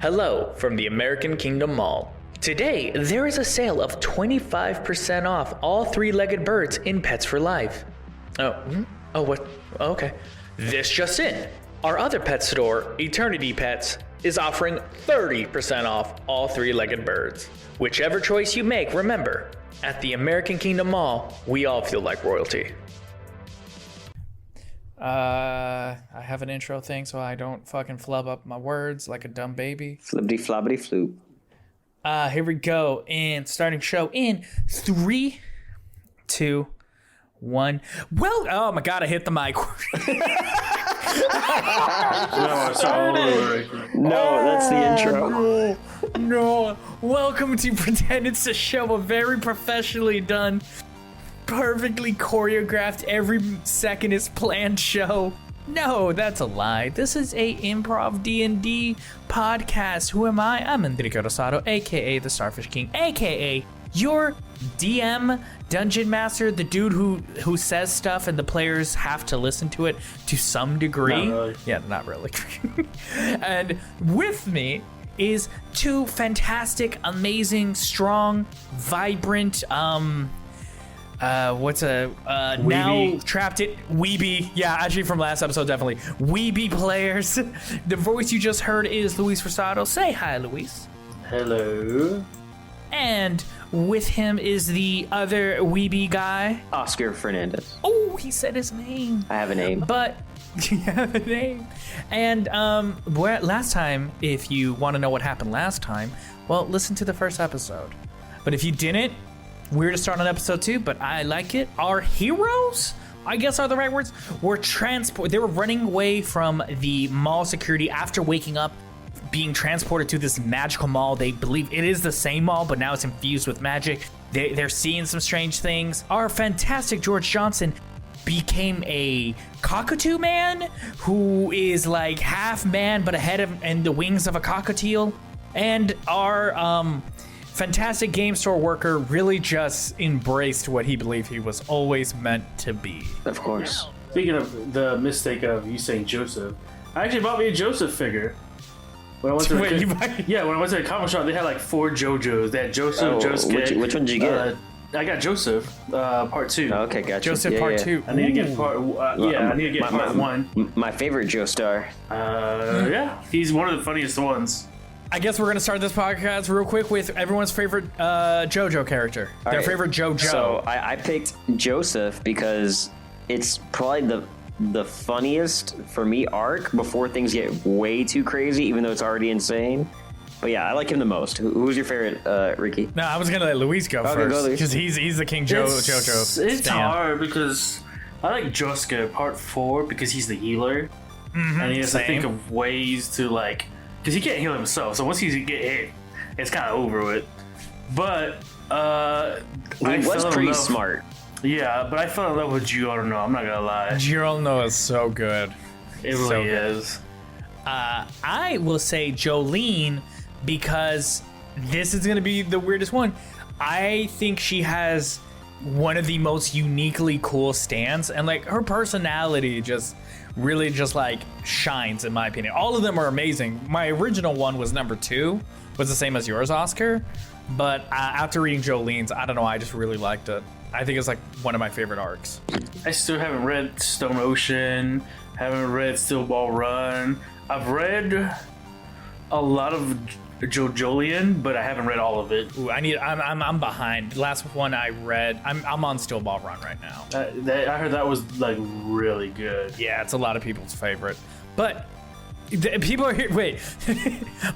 Hello from the American Kingdom Mall. Today, there is a sale of 25% off all three-legged birds in Pets for Life. What? Okay. This just in. Our other pet store, Eternity Pets, is offering 30% off all three-legged birds. Whichever choice you make, remember, at the American Kingdom Mall, we all feel like royalty. I have an intro thing so I don't fucking flub up my words like a dumb baby. Flippity floppity floop. Here we go. And starting show in 3, 2, 1. Well, oh my god, I hit the mic. No, that's the intro. No. Welcome to Pretend It's a Show, a very professionally done, perfectly choreographed, every second is planned show. No, that's a lie. This is a improv D&D podcast. Who am I? I'm Enrique Rosado, aka the Starfishking, aka your DM dungeon master, the dude who says stuff and the players have to listen to it to some degree. Not really. Yeah, not really. And with me is two fantastic, amazing, strong, vibrant, now trapped it weeby. Yeah, actually from last episode, definitely weeby players. The voice you just heard is Luis Rosado. Say hi, Luis. Hello. And with him is the other weeby guy, Oscar Fernandez. Oh, he said his name. I have a name. But you have a name. And last time, if you want to know what happened last time, well, listen to the first episode. But if you didn't, weird to start on episode 2, but I like it. Our heroes, I guess are the right words, they were running away from the mall security after waking up, being transported to this magical mall. They believe it is the same mall, but now it's infused with magic. They're seeing some strange things. Our fantastic George Johnson became a cockatoo man who is like half man, but a head and the wings of a cockatiel. And our fantastic game store worker really just embraced what he believed he was always meant to be. Of course. Speaking of the mistake of you saying Joseph, I actually bought me a Joseph figure. When I went to when I went to the comic shop, they had like 4 Jojos. They had Joseph, Josuke. Which one did you get? I got Joseph, part 2. Oh, okay, gotcha. Joseph part 2. I need to get part. I need to get part 1. My favorite Joestar. Yeah, he's one of the funniest ones. I guess we're gonna start this podcast real quick with everyone's favorite Jojo character. All Their right. favorite Jojo. So I picked Joseph because it's probably the funniest for me arc before things get way too crazy, even though it's already insane. But yeah, I like him the most. Who's your favorite, Ricky? No, I was gonna let Luis go first because he's the King Jojo. It's hard because I like Josuke part 4 because he's the healer, and he has to think of ways to like, because he can't heal himself. So once he get hit, it's kind of over with. But He was pretty smart. Yeah, but I fell in love with Giorno. I'm not gonna lie. Giorno is so good. It really is. I will say Jolene because this is gonna be the weirdest one. I think she has one of the most uniquely cool stands, and like her personality just really just like shines in my opinion. All of them are amazing. My original one was number 2, was the same as yours, Oscar. But after reading Jolene's, I don't know, I just really liked it. I think it's like one of my favorite arcs. I still haven't read Stone Ocean, haven't read Steel Ball Run. I've read a lot of JoJolian, but I haven't read all of it. Ooh, I'm behind. The last one I read, I'm on Steel Ball Run right now. I heard that was like really good. Yeah, it's a lot of people's favorite. But people are here. Wait,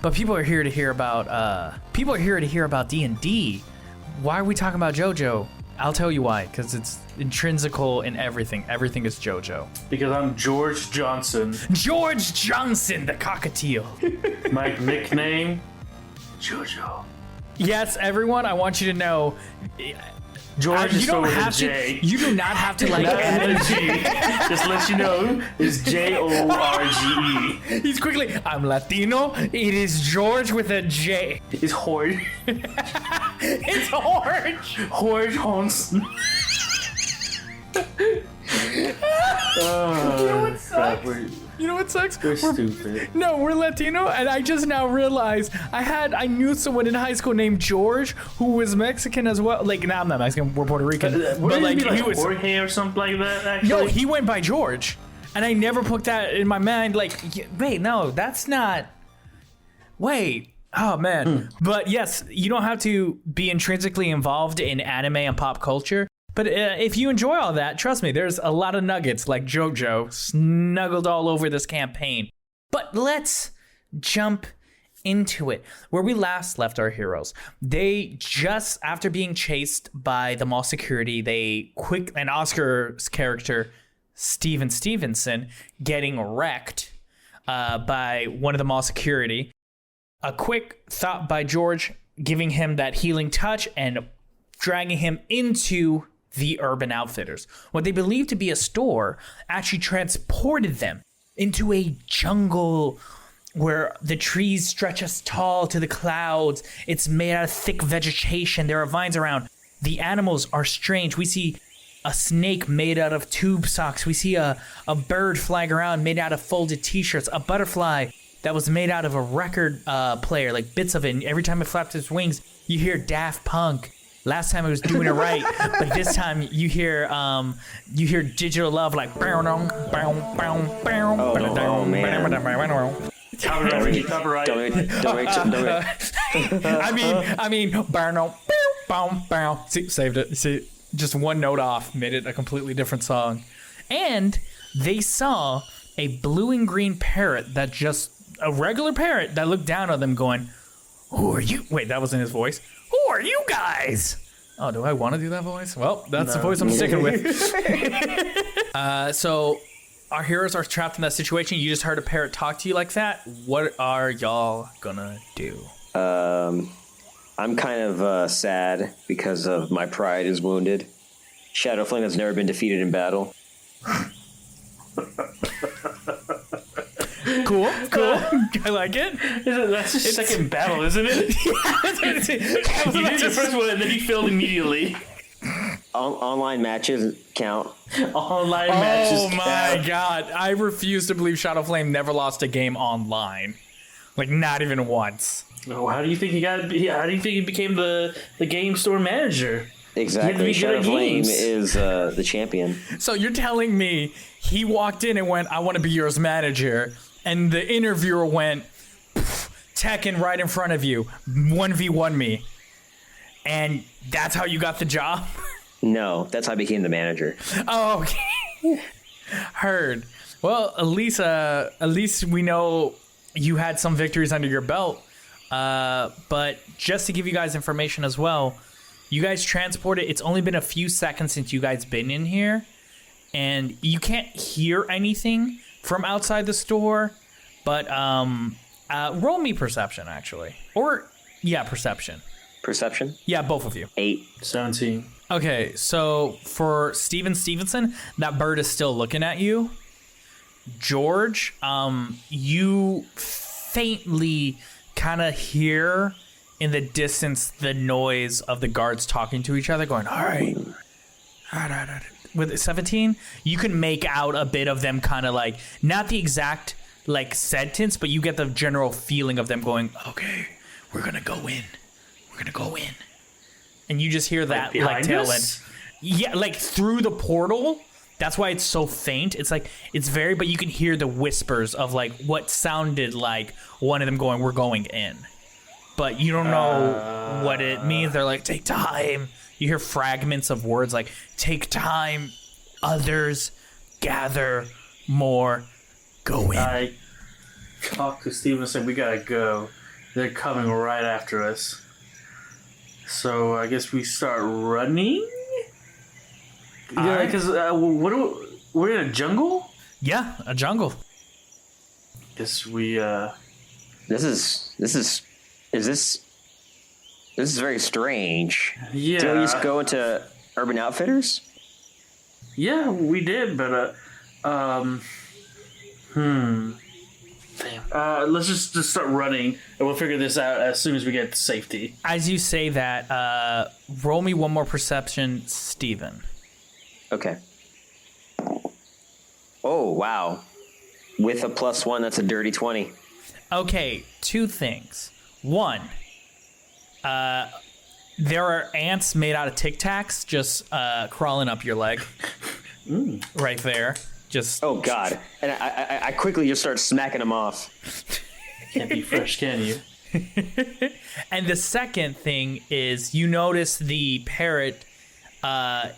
but people are here to hear about. People are here to hear about D&D. Why are we talking about JoJo? I'll tell you why. Because it's intrinsical in everything. Everything is JoJo. Because I'm George Johnson. George Johnson, the cockatiel. My nickname, Jojo. Yes, everyone. I want you to know. George is spelled with a J. You do not have to like add a G. Just to let you know, it's Jorge. He's quickly. I'm Latino. It is George with a J. It's Jorge. It's Jorge. Jorge Hansen. You know what sucks? You know what sucks? We're stupid. No, we're Latino, and I just now realized I knew someone in high school named George who was Mexican as well. Like, nah, I'm not Mexican. We're Puerto Rican. But like he was Jorge or something like that. Actually, no, he went by George, and I never put that in my mind. Like, wait, no, that's not. Wait. Oh man. But yes, you don't have to be intrinsically involved in anime and pop culture. But if you enjoy all that, trust me, there's a lot of nuggets like Jojo snuggled all over this campaign. But let's jump into it. Where we last left our heroes, they just, after being chased by the mall security, and Oscar's character, Steven Stevenson, getting wrecked by one of the mall security. A quick thought by George, giving him that healing touch and dragging him into the Urban Outfitters. What they believed to be a store actually transported them into a jungle where the trees stretch as tall to the clouds. It's made out of thick vegetation. There are vines around. The animals are strange. We see a snake made out of tube socks. We see a bird flying around made out of folded t-shirts, a butterfly that was made out of a record player, like bits of it. And every time it flapped its wings, you hear Daft Punk. Last time it was doing it right, but this time you hear Digital Love like Oh man. Copyright. Don't I mean, see, saved it. See, just one note off made it a completely different song. And they saw a blue and green parrot that just a regular parrot that looked down on them, going, "Who are you?" Wait, that wasn't his voice. Who are you guys? Oh, do I want to do that voice? Well, that's the voice I'm sticking with. So our heroes are trapped in that situation. You just heard a parrot talk to you like that. What are y'all gonna do? I'm kind of sad because of my pride is wounded. Shadowflame has never been defeated in battle. Cool. I like it. That's his second battle, isn't it? He did the first one and then he failed immediately. Online matches count. Online matches Oh my god. I refuse to believe Shadowflame never lost a game online. Like, not even once. Oh, how do you think he became the game store manager? Exactly. Shadowflame is the champion. So you're telling me he walked in and went, "I want to be yours manager," and the interviewer went, "Tekken right in front of you, 1v1 me," and that's how you got the job? No, that's how I became the manager. Oh, okay. Heard. Well, at least we know you had some victories under your belt. But just to give you guys information as well, you guys transported. It's only been a few seconds since you guys been in here, and you can't hear anything from outside the store. But roll me perception, actually, or perception. Perception? Yeah, both of you. 8. 17. Okay, so for Steven Stevenson, that bird is still looking at you. George, you faintly kind of hear in the distance the noise of the guards talking to each other, going, "All right." With 17, you can make out a bit of them kind of like, not the exact like sentence, but you get the general feeling of them going, "Okay, we're going to go in. We're going to go in." And you just hear that like tail end. Yeah, like through the portal. That's why it's so faint. It's like, it's very, but you can hear the whispers of like what sounded like one of them going, "We're going in." But you don't know what it means. They're like, "Take time." You hear fragments of words like, "Take time, others, gather more, go in." I talked to Steven and said, "We gotta go. They're coming right after us." So I guess we start running? Yeah, because we're in a jungle? Yeah, a jungle. Guess we, This is very strange. Yeah. Did we just go into Urban Outfitters? Yeah, we did, but, let's just start running, and we'll figure this out as soon as we get to safety. As you say that, roll me one more perception, Steven. Okay. Oh, wow. With a +1, that's a dirty 20. Okay, two things. One, there are ants made out of Tic Tacs just crawling up your leg. Right there. Just Oh, God. And I quickly just start smacking them off. Can't be fresh, can you? And the second thing is you notice the parrot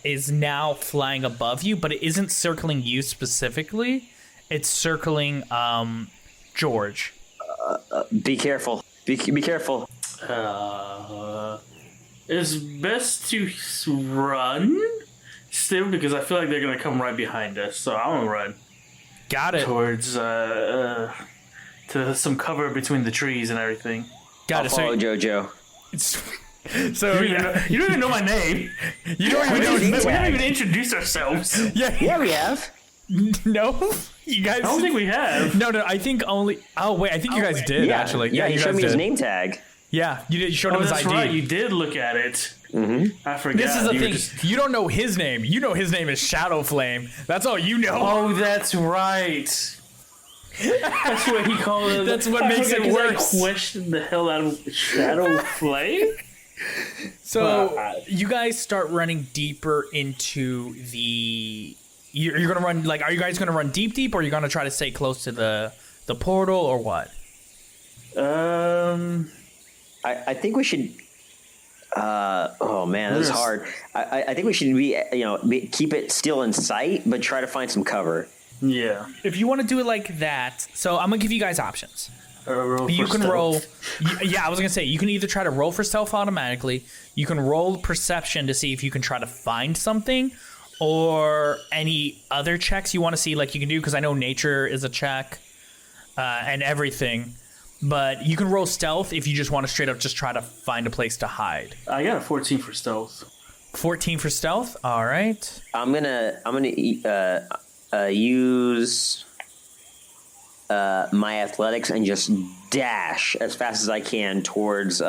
is now flying above you, but it isn't circling you specifically. It's circling George. Be careful. Be careful. It's best to run still because I feel like they're gonna come right behind us. So I want to run Got it. towards to some cover between the trees and everything. Got I'll follow it. Jojo. So You don't even know my name. you don't We even don't know. need We to. haven't even introduced ourselves. Yeah, we have. No, you guys. I don't think we have. No, I think only. Oh wait, I think you guys did Yeah, actually. Yeah, he you showed guys me his did. name tag. Yeah, you did. You showed Oh, him his that's ID. right. You did look at it. Mm-hmm. I forgot. This is the You were thing. just- You don't know his name. You know his name is Shadowflame. That's all you know. Oh, that's right. That's what he called it. That's what makes it worse. I questioned the hell out of Shadowflame. So you guys start running deeper into the. You're gonna run like. Are you guys gonna run deep, or are you gonna try to stay close to the portal, or what? I think we should. Oh man, this is hard. I think we should keep it still in sight, but try to find some cover. Yeah. If you want to do it like that, so I'm gonna give you guys options. You can roll. Yeah, I was gonna say you can either try to roll for stealth automatically. You can roll perception to see if you can try to find something, or any other checks you want to see, like you can do. Because I know nature is a check, and everything. But you can roll stealth if you just want to straight up just try to find a place to hide. I got a 14 for stealth. 14 for stealth. All right. I'm gonna use my athletics and just dash as fast as I can towards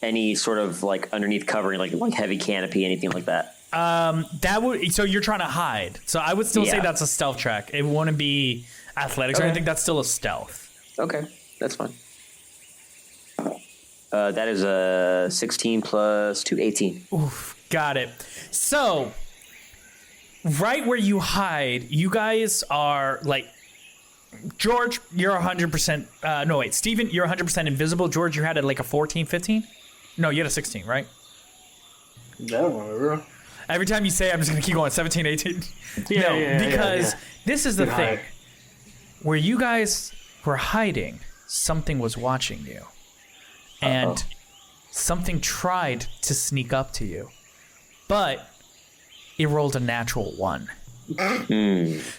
any sort of like underneath covering, like heavy canopy, anything like that. That would. So you're trying to hide. So I would still say Yeah. that's a stealth check. It wouldn't be athletics or Okay. anything. That's still a stealth. Okay, that's fine. That is a 16 plus 2, 18. Got it. So, right where you hide, you guys are like, George, you're 100%. No, wait, Steven, you're 100% invisible. George, you had it like a 14, 15? No, you had a 16, right? I don't remember. Every time you say it, I'm just going to keep going 17, 18. Yeah, No, yeah, because yeah. this is the Good thing. hide. Where you guys were hiding, something was watching you. And something tried to sneak up to you. But it rolled a natural 1.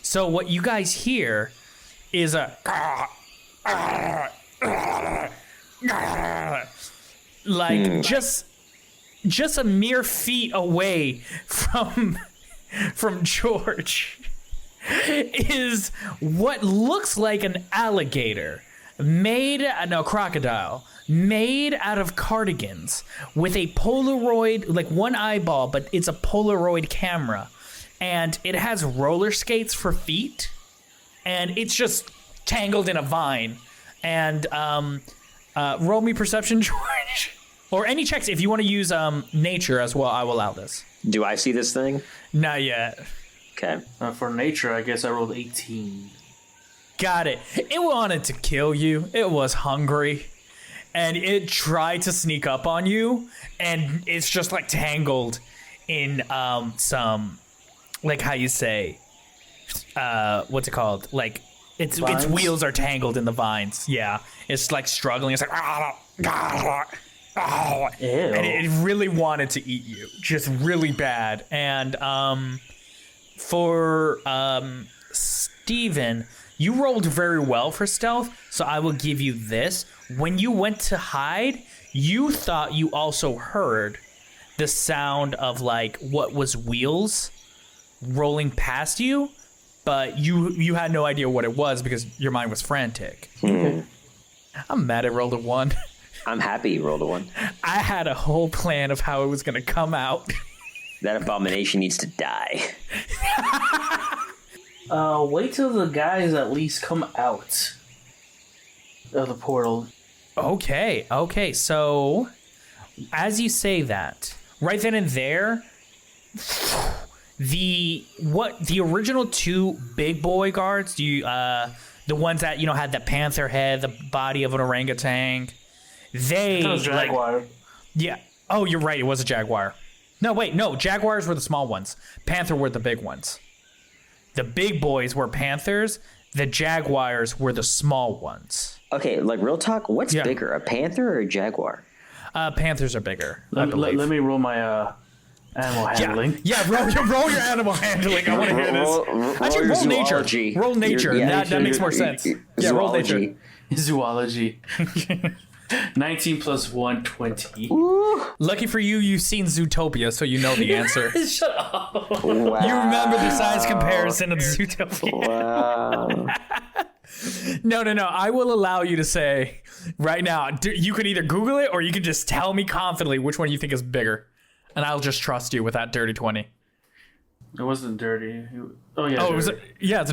So what you guys hear is a like just a mere feet away from George is what looks like an alligator crocodile made out of cardigans with a Polaroid, like one eyeball, but it's a Polaroid camera, and it has roller skates for feet, and it's just tangled in a vine. And roll me perception, George, or any checks if you want to use nature as well. I will allow this. Do I see this thing? Not yet. Okay. For nature, I guess I rolled 18. Got it. It wanted to kill you. It was hungry. And it tried to sneak up on you. And it's just like tangled in some, like how you say, what's it called? Like its wheels are tangled in the vines. Yeah. It's like struggling. It's like, and it really wanted to eat you. Just really bad. And for Steven, you rolled very well for stealth, so I will give you this. When you went to hide, you thought you also heard the sound of like what was wheels rolling past you, but you had no idea what it was because your mind was frantic. I'm mad I rolled a 1. I'm happy you rolled a 1. I had a whole plan of how it was going to come out. That abomination needs to die. Wait till the guys at least come out of the portal. Okay. So, as you say that, right then and there, the original two big boy guards, the ones that had the panther head, the body of an orangutan, they was jaguar. yeah. Oh, you're right. It was a jaguar. No, wait, no. Jaguars were the small ones. Panther were the big ones. The big boys were panthers. The jaguars were the small ones. Okay, like real talk, what's bigger, a panther or a jaguar? Panthers are bigger. Let me roll my animal handling. Yeah, roll your animal handling. I want to hear this. Actually, roll nature. Roll nature. That makes more sense. Yeah, roll nature. Zoology. 19 plus 1, 20. Lucky for you, you've seen Zootopia, so you know the answer. Shut up. Wow. You remember the size comparison of Zootopia. Wow. No. I will allow you to say right now. You can either Google it or you can just tell me confidently which one you think is bigger, and I'll just trust you with that dirty 20. It wasn't dirty. Oh yeah. Oh, it's a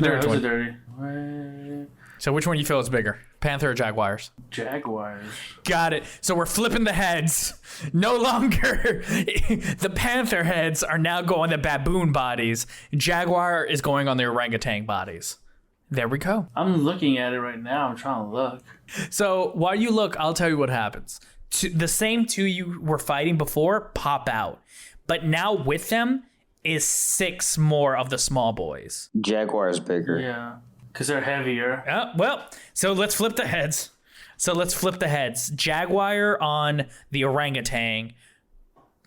dirty 20. It was a dirty. So which one you feel is bigger, Panther or Jaguars? Jaguars. Got it. So we're flipping the heads. No longer the Panther heads are now going the baboon bodies. Jaguar is going on the orangutan bodies. There we go. I'm looking at it right now. I'm trying to look. So while you look, I'll tell you what happens. The same two you were fighting before pop out. But now with them is 6 more of the small boys. Jaguar is bigger. Yeah. Because they're heavier. So let's flip the heads. Jaguar on the orangutan,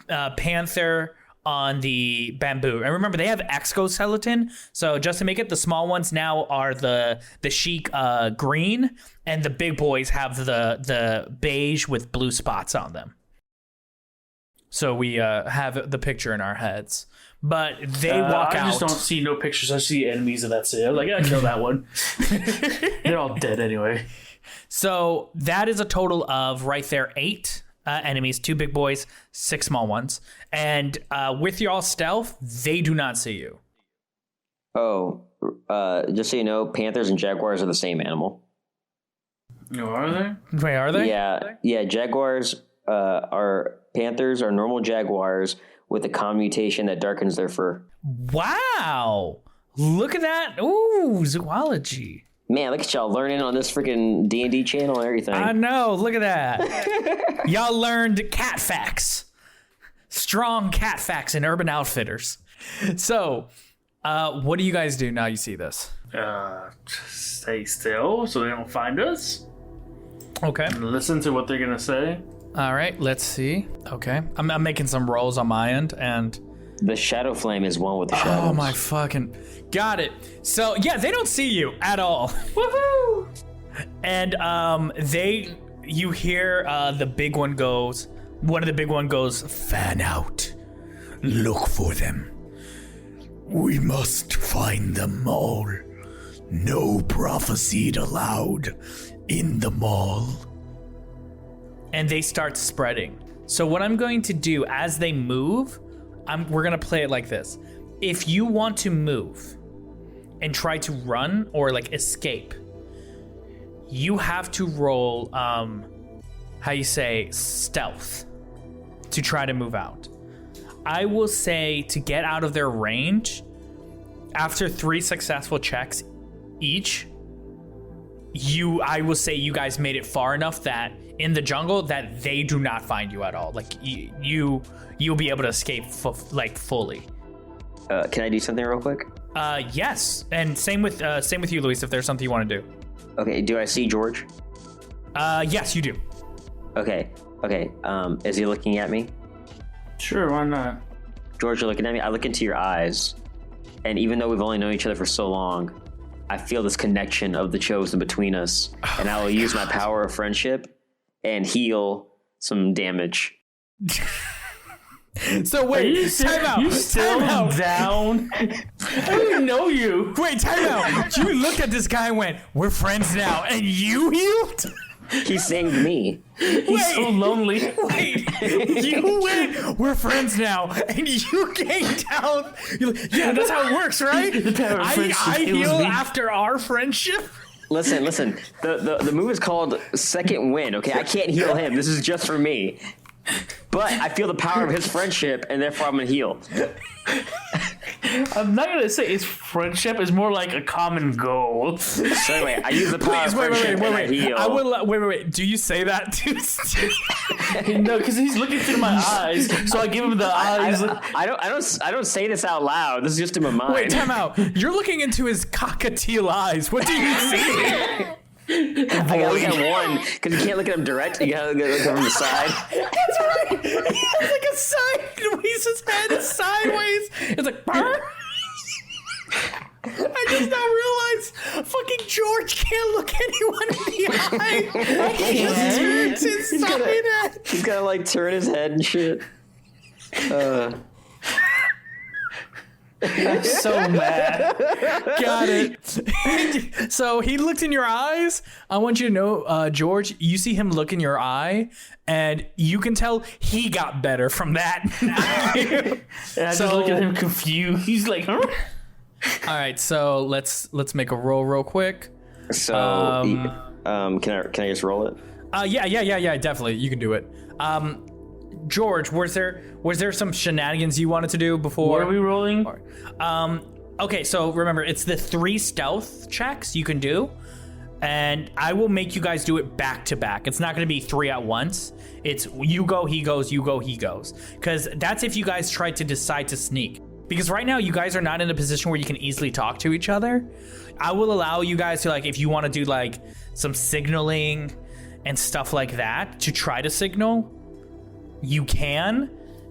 Panther on the bamboo. And remember, they have exoskeleton. So just to make it, the small ones now are the chic green, and the big boys have the beige with blue spots on them. So we have the picture in our heads. But they walk out. I just don't see no pictures. I see enemies, and that's it. I'm like, I kill that one. They're all dead anyway. So that is a total of right there 8 enemies, 2 big boys, 6 small ones. And with your all stealth, they do not see you. Oh, just so you know, panthers and jaguars are the same animal. No, are they? Wait, are they? Yeah. Jaguars panthers are normal jaguars with a common mutation that darkens their fur. Wow. Look at that. Ooh, zoology. Man, look at y'all learning on this freaking D&D channel and everything. I know. Look at that. Y'all learned cat facts. Strong cat facts in Urban Outfitters. So, what do you guys do now you see this? Stay still so they don't find us. Okay. And listen to what they're going to say. All right, let's see. Okay. I'm making some rolls on my end, and the Shadowflame is one with the shadows. Oh my fucking... Got it. So, yeah, they don't see you at all. Woohoo! And you hear the big one goes... One of the big one goes, "Fan out. Look for them. We must find them all. No prophecy allowed in the mall." And they start spreading. So what I'm going to do as they move, we're going to play it like this. If you want to move and try to run or like escape, you have to roll, stealth to try to move out. I will say to get out of their range, after 3 successful checks each, I will say you guys made it far enough that in the jungle that they do not find you at all. Like you'll be able to escape fully. Can I do something real quick? Yes, and same with you, Luis. If there's something you want to do. Okay. Do I see George? Yes, you do. Okay. Is he looking at me? Sure, why not? George, you're looking at me. I look into your eyes, and even though we've only known each other for so long, I feel this connection of the chosen between us, and I will use my power of friendship and heal some damage. So wait, time out. You still down? I don't even know you. Wait, time out. You looked at this guy and went, "We're friends now," and you healed? He saved me. He's so lonely. Wait, you win. We're friends now, and you gained down. You're like, yeah, that's how it works, right? I heal after our friendship. Listen. The move is called Second Win. Okay, I can't heal him. This is just for me. But I feel the power of his friendship, and therefore I'm gonna heal. I'm not gonna say it's friendship. It's more like a common goal. So anyway, I use the power of friendship and I heal. I will. Wait. Do you say that to Steve? No, because he's looking through my eyes, so I give him the eyes. I don't say this out loud. This is just in my mind. Wait, time out. You're looking into his cockatiel eyes. What do you see? I gotta look at one because you can't look at him direct. You gotta look at him from the side. That's right. He has like a side. His head is sideways. It's like. Burr. I just now realized fucking George can't look anyone in the eye. He just turns his side head. He's gotta like turn his head and shit. I'm so mad. Got it. So he looked in your eyes. I want you to know, George, you see him look in your eye, and you can tell he got better from that. And I just look at him confused. He's like, huh? All right, so let's make a roll real quick. So, can I just roll it? Yeah, definitely. You can do it. George, was there some shenanigans you wanted to do before? What are we rolling? Okay, so remember, it's the 3 stealth checks you can do, and I will make you guys do it back to back. It's not going to be 3 at once. It's you go, he goes, you go, he goes. Because that's if you guys try to decide to sneak. Because right now, you guys are not in a position where you can easily talk to each other. I will allow you guys to, like, if you want to do, like, some signaling and stuff like that to try to signal, you can.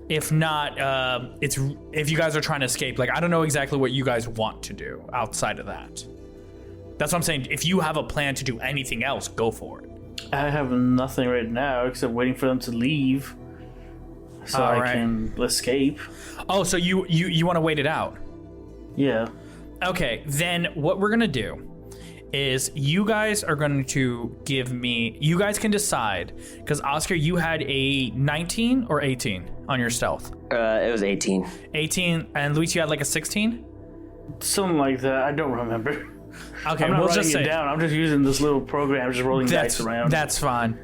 If not, it's if you guys are trying to escape. Like, I don't know exactly what you guys want to do outside of that. That's what I'm saying. If you have a plan to do anything else, go for it. I have nothing right now except waiting for them to leave so I can escape. Oh, so you want to wait it out? Yeah. Okay, then what we're gonna do is you guys are going to give me, you guys can decide, because Oscar, you had a 19 or 18 on your stealth? It was 18. 18, and Luis, you had like a 16? Something like that. I don't remember. Okay, I'm not we'll writing just say it down. I'm just using this little program, just rolling dice around. That's fine.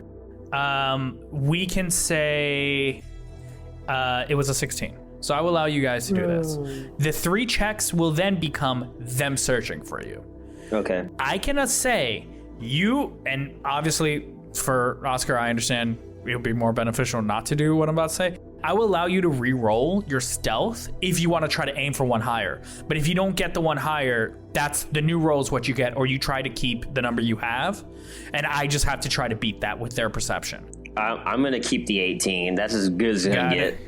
We can say it was a 16. So I will allow you guys to do this. The 3 checks will then become them searching for you. Okay. I cannot say you, and obviously for Oscar, I understand it would be more beneficial not to do what I'm about to say. I will allow you to re-roll your stealth if you want to try to aim for one higher. But if you don't get the one higher, that's the new roll is what you get, or you try to keep the number you have. And I just have to try to beat that with their perception. I'm going to keep the 18. That's as good as it's going to get.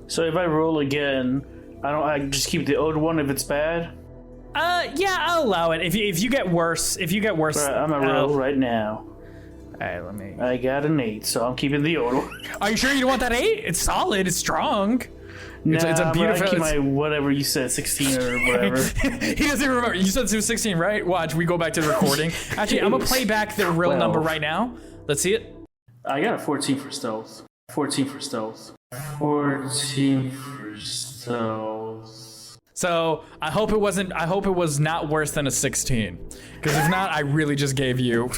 So if I roll again, I just keep the old one if it's bad? Yeah, I'll allow it. If you get worse, Right, I'm gonna roll right now. Alright, let me. I got an 8, so I'm keeping the old one. Are you sure you don't want that 8? It's solid. It's strong. Nah, it's a beautiful. I keep my whatever you said, 16 or whatever. He doesn't remember. You said it was 16, right? Watch, we go back to the recording. Actually, I'm gonna play back the real number right now. Let's see it. I got a 14 for stealth. 14 for stealth. 14 for stealth. So I hope it was not worse than a 16. Because if not, I really just gave you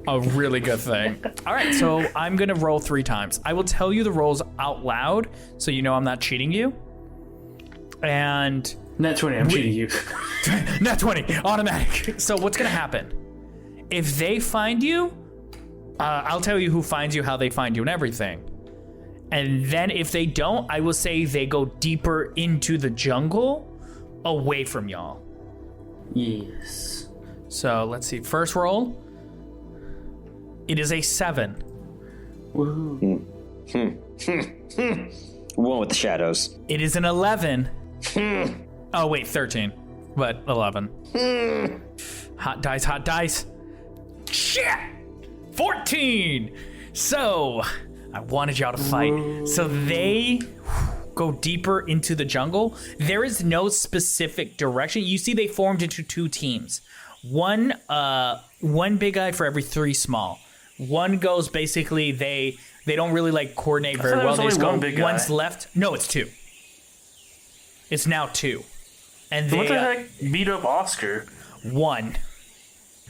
a really good thing. All right, so I'm gonna roll 3 times. I will tell you the rolls out loud, so you know I'm not cheating you. And Nat 20, I'm cheating you. Nat 20, automatic. So what's gonna happen? If they find you, I'll tell you who finds you, how they find you, and everything. And then if they don't, I will say they go deeper into the jungle, away from y'all. Yes. So let's see. First roll. It is a 7. Woohoo. One with the shadows. It is an 11. Oh wait, 13, but 11. Hot dice, hot dice. Shit. 14. So I wanted y'all to fight. So they go deeper into the jungle. There is no specific direction. You see they formed into 2 teams. One big guy for every 3 small. One goes basically they don't really like coordinate very there well. was They only just go one big guy. one's left. No, it's two. It's now two, and What they the heck beat up Oscar? one.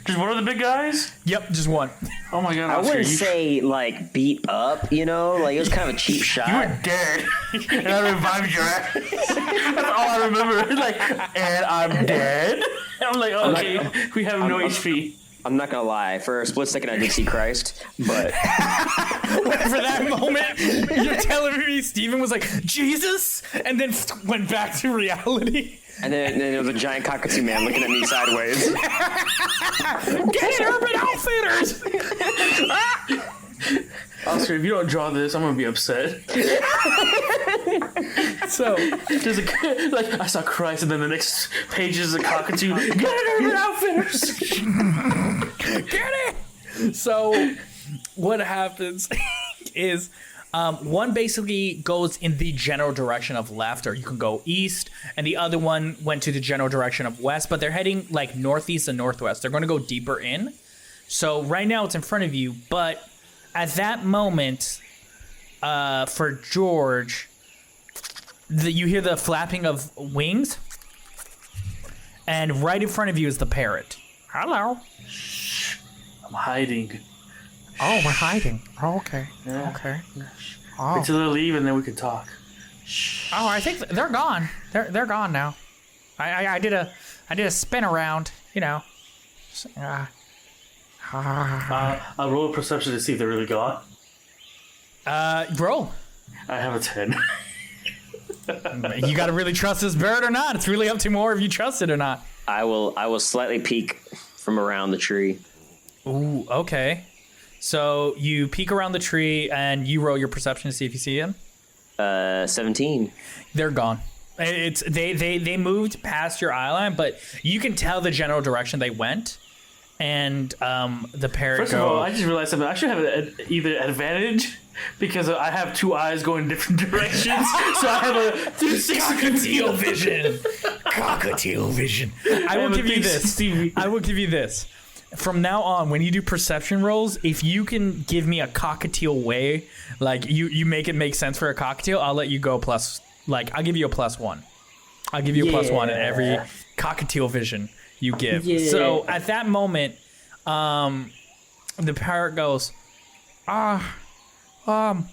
Just one of the big guys? Yep, just one. Oh my god, I Oscar, wouldn't you say like beat up, you know, like it was kind of a cheap shot. you were dead. And I revived your ass. That's all I remember. Like, and I'm dead. I'm like, okay, we have no HP. I'm not gonna lie. For a split second, I did see Christ, but For that moment, you're telling me Steven was like, Jesus? And then went back to reality. and then there was a giant cockatoo man looking at me sideways. Get it, Urban Outfitters! Oscar, if you don't draw this, I'm gonna be upset. So, There's a like I saw Christ, and then the next page is a cockatoo. Get it, Urban Outfitters. get it! So, what happens is one basically goes in the general direction of left, or you can go east, and the other one went to the general direction of west, but they're heading like northeast and northwest. They're going to go deeper in. So right now it's in front of you, but at that moment, for George, you hear the flapping of wings, and right in front of you is the parrot. Hello. I'm hiding. Oh, we're hiding. Oh, okay. Yeah. Okay. Until they leave, and then we can talk. Oh, I think they're gone. They're gone now. I did a spin around, you know. I'll roll a perception to see if they're really gone. Roll. I have a 10. You got to really trust this bird or not. It's really up to more if you trust it or not. I will slightly peek from around the tree. Ooh, okay. So you peek around the tree and you roll your perception to see if you see him. 17. They're gone. It's they moved past your eye line, but you can tell the general direction they went. And the parrot First of all, I just realized something. I should have either advantage because I have two eyes going different directions. So I have a 360 vision. Cockatiel vision. I will give you this. I will give you this. From now on, when you do perception rolls, if you can give me a cockatiel way, like you make it make sense for a cockatiel, I'll let you go plus. Like I'll give you a +1. I'll give you a +1 in every cockatiel vision you give. Yeah. So at that moment, the parrot goes, I don't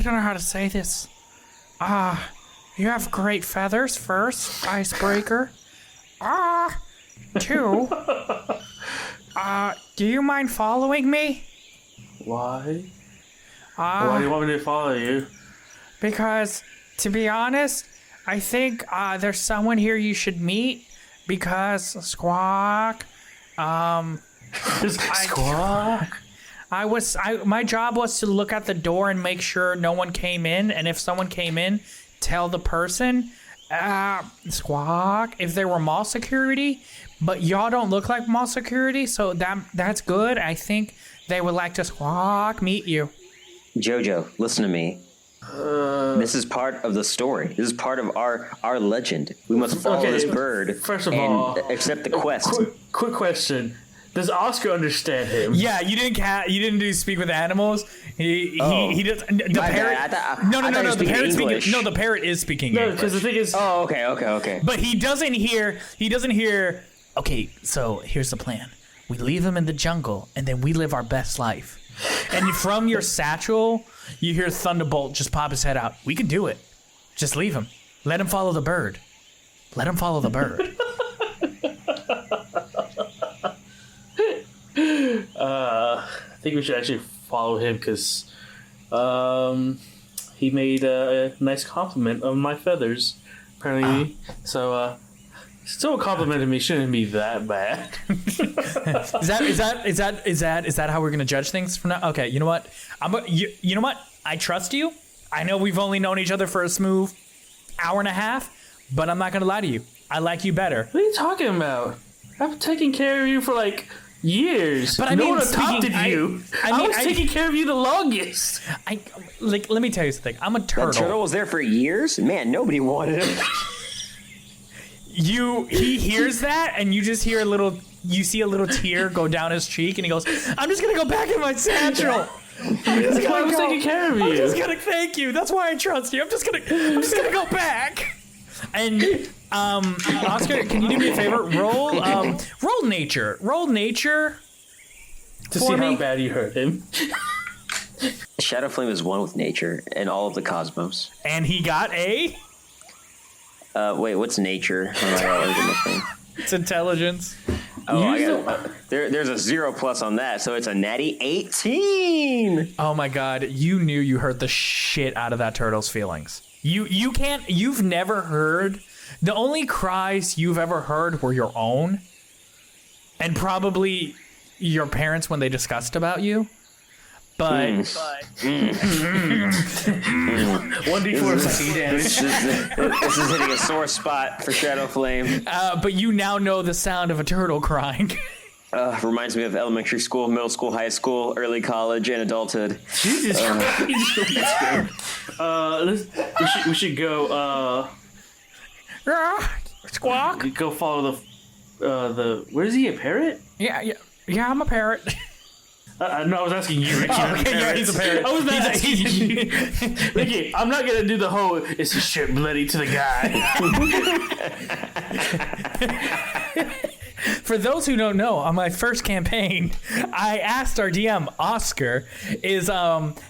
know how to say this. You have great feathers, first, icebreaker. Two, do you mind following me? Why? Why do you want me to follow you? Because, to be honest, I think there's someone here you should meet. Because Squawk, Squawk. my job was to look at the door and make sure no one came in, and if someone came in, tell the person, Squawk, if they were mall security, but y'all don't look like mall security, so that's good. I think they would like to Squawk meet you. Jojo, listen to me. This is part of the story. This is part of our legend. We must follow this bird First of and all, accept the quest. Quick question. Does Oscar understand him? Yeah, you didn't do speak with animals. He does. The My parrot. bad. I thought No. you The speak parrot English. speaking. No, the parrot is speaking No, English. because the thing is... Oh, okay. But he doesn't hear. Okay, so here's the plan. We leave him in the jungle, and then we live our best life. And from your satchel, you hear Thunderbolt just pop his head out. We can do it. Just leave him. Let him follow the bird. Let him follow the bird. I think we should actually follow him because he made a nice compliment on my feathers, apparently. So, still a compliment to me shouldn't be that bad. Is that how we're gonna judge things from now? Okay, you know what? You know what? I trust you. I know we've only known each other for a smooth hour and a half, but I'm not gonna lie to you. I like you better. What are you talking about? I've taken care of you for like years. But I no mean, one adopted you. I was taking care of you the longest. Let me tell you something. I'm a turtle. That turtle was there for years? Man, nobody wanted him. He hears that, and you just hear you see a little tear go down his cheek, and he goes, I'm just gonna go back in my satchel. That's why I was taking care of you. I'm just gonna thank you. That's why I trust you. I'm just gonna go back. And Oscar, can you do me a favor? Roll nature. Roll nature. To see how bad you hurt him. Shadowflame is one with nature and all of the cosmos. And he got a. Wait, what's nature? It's intelligence. Oh, there's a 0+ on that, so it's a natty 18. Oh my god, you knew you hurt the shit out of that turtle's feelings. You've never heard, the only cries you've ever heard were your own, and probably your parents when they discussed about you. But 1d4 psychic damage. This is hitting a sore spot for Shadowflame. But you now know the sound of a turtle crying. Reminds me of elementary school, middle school, high school, early college, and adulthood. Jesus Christ. We should go. Squawk. Go follow the. Where is he? A parrot? Yeah. I'm a parrot. No, I was asking you, Ricky. Yeah, he's a parrot. I was not asking you. Ricky, I'm not gonna do the whole "it's a shit bloody" to the guy. For those who don't know, on my first campaign, I asked our DM, Oscar,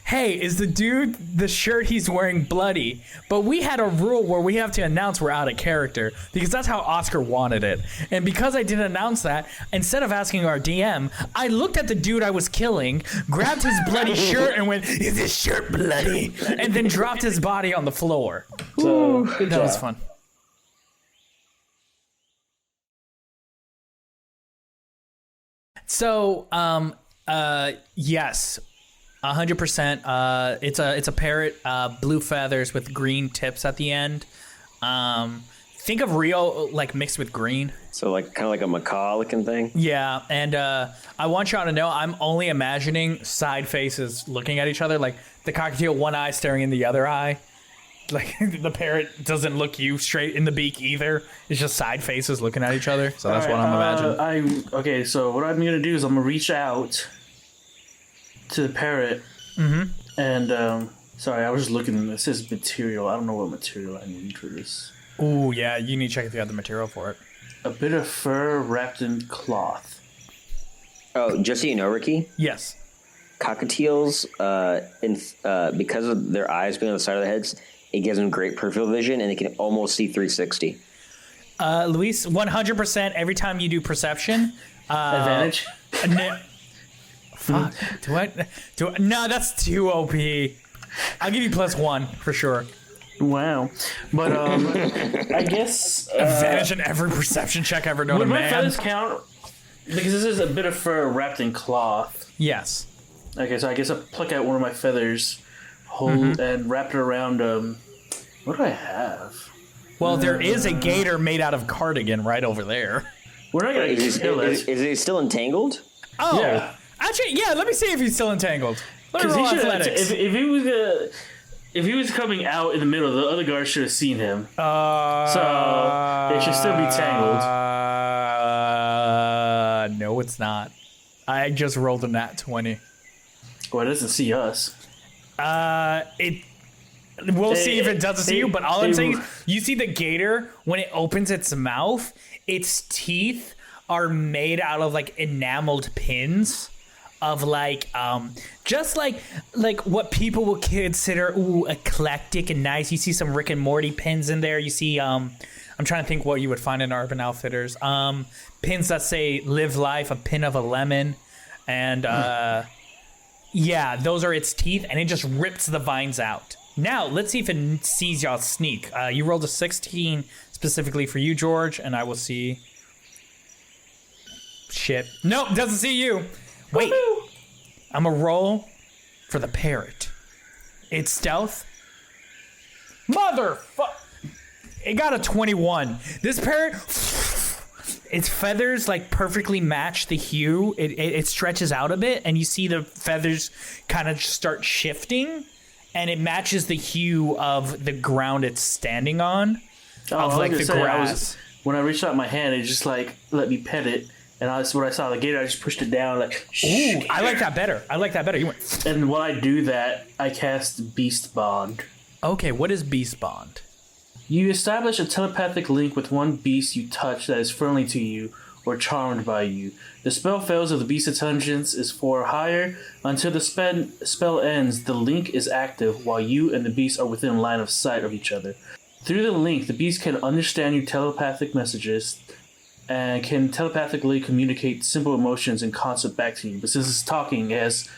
hey, is the dude, the shirt he's wearing bloody? But we had a rule where we have to announce we're out of character, because that's how Oscar wanted it. And because I didn't announce that, instead of asking our DM, I looked at the dude I was killing, grabbed his bloody shirt and went, is this shirt bloody? And then dropped his body on the floor. So, That was fun. So, yes, 100%. It's a parrot, blue feathers with green tips at the end. Think of Rio like mixed with green. So like kind of like a macaw looking thing. Yeah, and I want y'all to know I'm only imagining side faces looking at each other, like the cockatiel, one eye staring in the other eye. Like the parrot doesn't look you straight in the beak either. It's just side faces looking at each other. So that's what I'm imagining. Okay, so what I'm gonna do is I'm gonna reach out to the parrot. Mm-hmm. And sorry, I was just looking. This says material. I don't know what material I need for this. Ooh, yeah, you need to check if you have the material for it. A bit of fur wrapped in cloth. Oh, just so you know, Ricky. Yes. Cockatiels, because of their eyes being on the side of their heads, it gives them great peripheral vision, and they can almost see 360. Luis, 100% every time you do perception. Advantage? Fuck. Do I? No, that's too OP. I'll give you +1 for sure. Wow. But I guess... Advantage in every perception check ever known to would man. my feathers count? Because this is a bit of fur wrapped in cloth. Yes. Okay, so I guess I'll pluck out one of my feathers, and wrap it around, what do I have? Well, there is a gator made out of cardigan right over there. We're not going to kill it. Is he still entangled? Oh. Yeah. Actually, yeah, let me see if he's still entangled. Let me roll athletics. If he was coming out in the middle, the other guard should have seen him. So it should still be tangled. No, it's not. I just rolled a nat 20. Well, it doesn't see us. We'll see if it doesn't see you, but all I'm saying is you see the gator, when it opens its mouth, its teeth are made out of like enameled pins of like just like what people would consider eclectic and nice. You see some Rick and Morty pins in there. You see I'm trying to think what you would find in Urban Outfitters. Pins that say live life, a pin of a lemon, and yeah, those are its teeth, and it just rips the vines out. Now, let's see if it sees y'all sneak. You rolled a 16 specifically for you, George, and I will see. Shit. Nope, doesn't see you. Wait. I'm going to roll for the parrot. It's stealth. Motherfuck. It got a 21. This parrot, its feathers like perfectly match the hue. It stretches out a bit, and you see the feathers kind of start shifting. And it matches the hue of the ground it's standing on, of like the grass. when I reached out my hand, it just like let me pet it. And that's what I saw the gator. I just pushed it down like. Ooh, I like that better. You went. And when I do that, I cast Beast Bond. Okay, what is Beast Bond? You establish a telepathic link with one beast you touch that is friendly to you or charmed by you. The spell fails if the beast's intelligence is 4 or higher. Until the spell ends, the link is active while you and the beast are within line of sight of each other. Through the link, the beast can understand your telepathic messages and can telepathically communicate simple emotions and concept back to you. But since it's talking, it has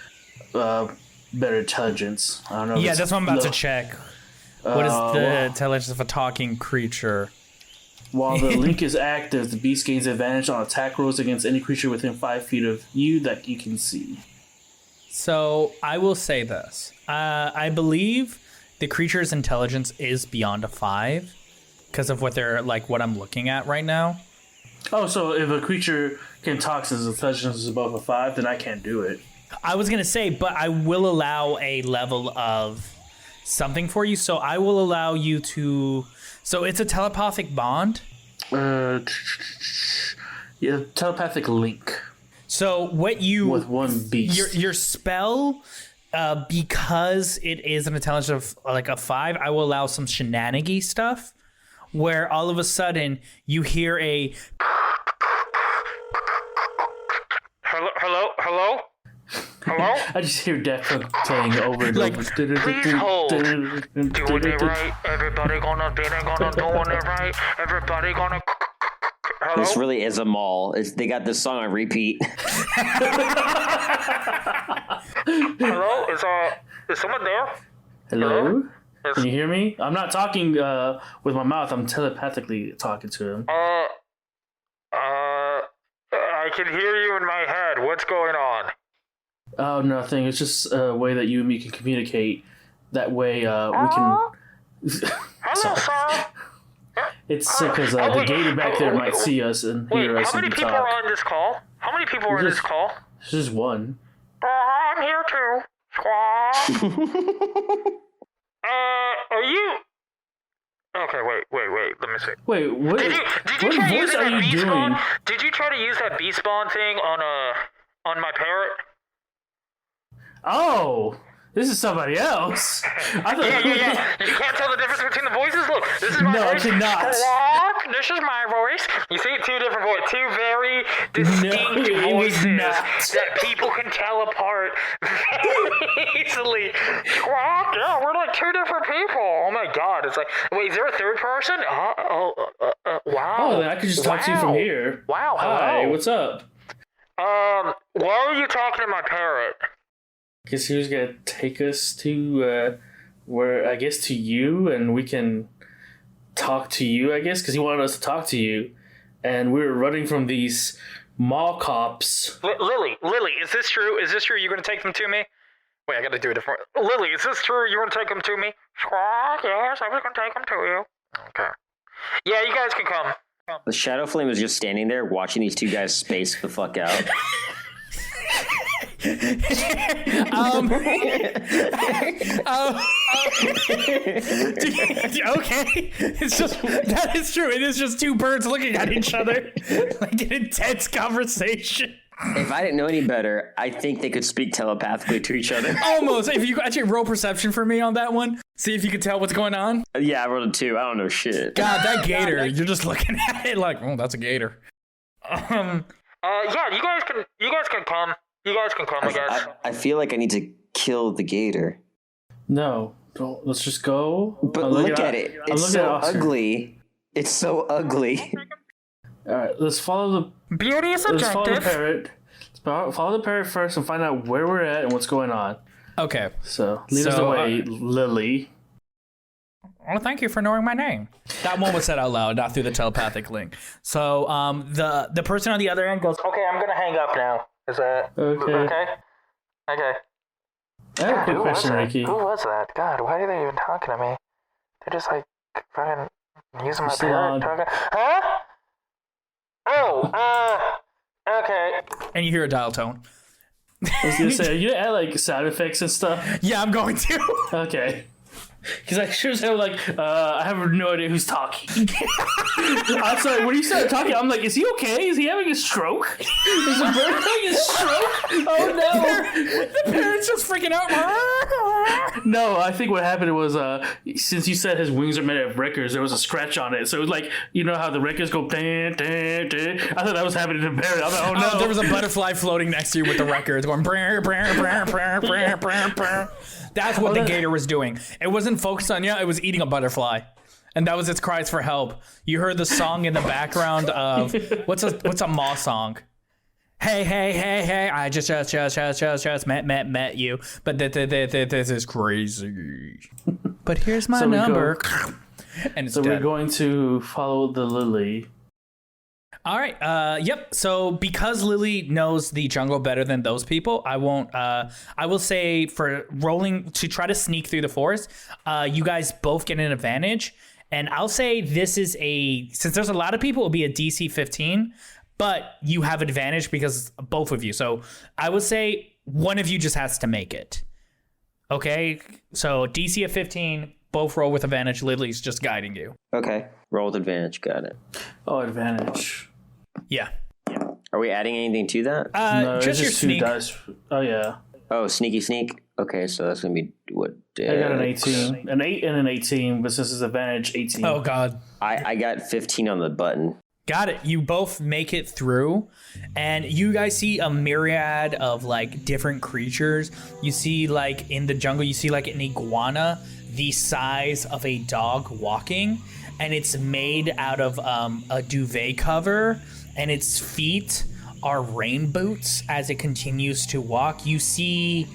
better intelligence. I don't know. Yeah, that's what I'm about to check. What is the intelligence of a talking creature? While the link is active, the beast gains advantage on attack rolls against any creature within 5 feet of you that you can see. So I will say this. I believe the creature's intelligence is beyond a 5 because of what I'm looking at right now. Oh, so if a creature can talk since its intelligence is above a 5, then I can't do it. I was going to say, but I will allow a level of something for you. So I will allow you to... So it's a telepathic bond? Yeah, telepathic link. So what you... With one beast. Your spell, because it is an intelligence of like a 5, I will allow some shenanigan stuff where all of a sudden you hear a... Hello? I just hear Death playing over and over. Please hold. Doing it right. Everybody gonna doing it right. Everybody gonna. Hello? This really is a mall. They got this song on repeat. Hello? Is someone there? Hello? Can you hear me? I'm not talking with my mouth. I'm telepathically talking to him. I can hear you in my head. What's going on? Oh, nothing. It's just a way that you and me can communicate. That way, we can... Hello, sir. It's because the gator back there might see us and hear us and talk. How many people are on this call? How many people are on this call? It's just one. I'm here too. Squaw. Are you... Okay, wait. Let me see. Wait, what? Did you What try voice using are that you beast doing? bond? Did you try to use that beast bond thing on my parrot? Oh, this is somebody else. I thought Yeah. You can't tell the difference between the voices? Look, this is my No, I voice. cannot. Squawk. This is my voice. You see, two different voices. Two very distinct it was voices not. that people can tell apart very easily. Squawk. Yeah, we're like two different people. Oh my god. It's like, wait, is there a third person? Wow. Oh, then I could just talk to you from here. Wow, Hi, hello. what's up? Why are you talking to my parrot? Guess he was gonna take us to to you, and we can talk to you, I guess, because he wanted us to talk to you, and we were running from these mall cops. Lily, is this true? You're gonna take them to me? Wait, I gotta do it different. Lily, is this true? You're gonna take them to me? Squawk, yes, I was gonna take them to you. Okay. Yeah, you guys can come. The Shadowflame was just standing there watching these two guys space the fuck out. Okay. It's just that is true. It is just two birds looking at each other like an intense conversation. If I didn't know any better, I think they could speak telepathically to each other. Almost. If you actually roll perception for me on that one, see if you can tell what's going on. Yeah, I rolled a 2. I don't know shit. God, that gator. You're just looking at it like, oh, that's a gator. Yeah, you guys can come. You guys can come, I guess. I feel like I need to kill the gator. No, don't. Let's just go. But look at it. It's so ugly. It's so ugly. All right, let's follow the Beauty is Let's follow the subjective. parrot. Let's follow the parrot first and find out where we're at and what's going on. Okay. So lead us away, Lily. Well, thank you for knowing my name. That one was said out loud, not through the telepathic link. So the person on the other end goes, Okay, I'm gonna hang up now. Is that Okay. okay? Okay. I have a quick Who was question, that? Ricky. Who was that? God, why are they even talking to me? They're just like fucking using my still parrot. on. Talking. Huh? Oh, okay. and you hear a dial tone. I was gonna say, are you gonna add like sound effects and stuff? Yeah, I'm going to. Okay. He's like, sure as hell, like, I have no idea who's talking. I'm sorry, when he started talking, I'm like, is he okay? Is he having a stroke? Is the bird having a stroke? Oh no! The parents just freaking out. No, I think what happened was, since you said his wings are made of records, there was a scratch on it. So it was like, you know how the records go, dan, dan, dan. I thought that was happening to Barry. I'm like, oh no. There was a butterfly floating next to you with the records going, brr, brr, brr, brr, brr, brr, brr. That's what the gator was doing. It wasn't focused on you, it was eating a butterfly. And that was its cries for help. You heard the song in the background of, what's a Maw song? Hey, hey, hey, hey, I just met you. But this is crazy. But here's my number. And it's so dead. we're going to follow the lily. All right. Yep. So because Lily knows the jungle better than those people, I won't. I will say for rolling to try to sneak through the forest, you guys both get an advantage. And I'll say this is since there's a lot of people, it'll be a DC 15, but you have advantage because both of you. So I would say one of you just has to make it. Okay. So DC of 15, both roll with advantage. Lily's just guiding you. Okay. Roll with advantage. Got it. Oh, advantage. Yeah. Are we adding anything to that? No, it's just your just two sneak. dice. Oh, yeah. Oh, sneaky sneak. Okay, so that's gonna be what? I got an 18. An 8 and an 18, but since it's advantage, 18. Oh, God. I got 15 on the button. Got it. You both make it through, and you guys see a myriad of like different creatures. You see like in the jungle, you see like an iguana the size of a dog walking, and it's made out of a duvet cover, and its feet are rain boots as it continues to walk. You see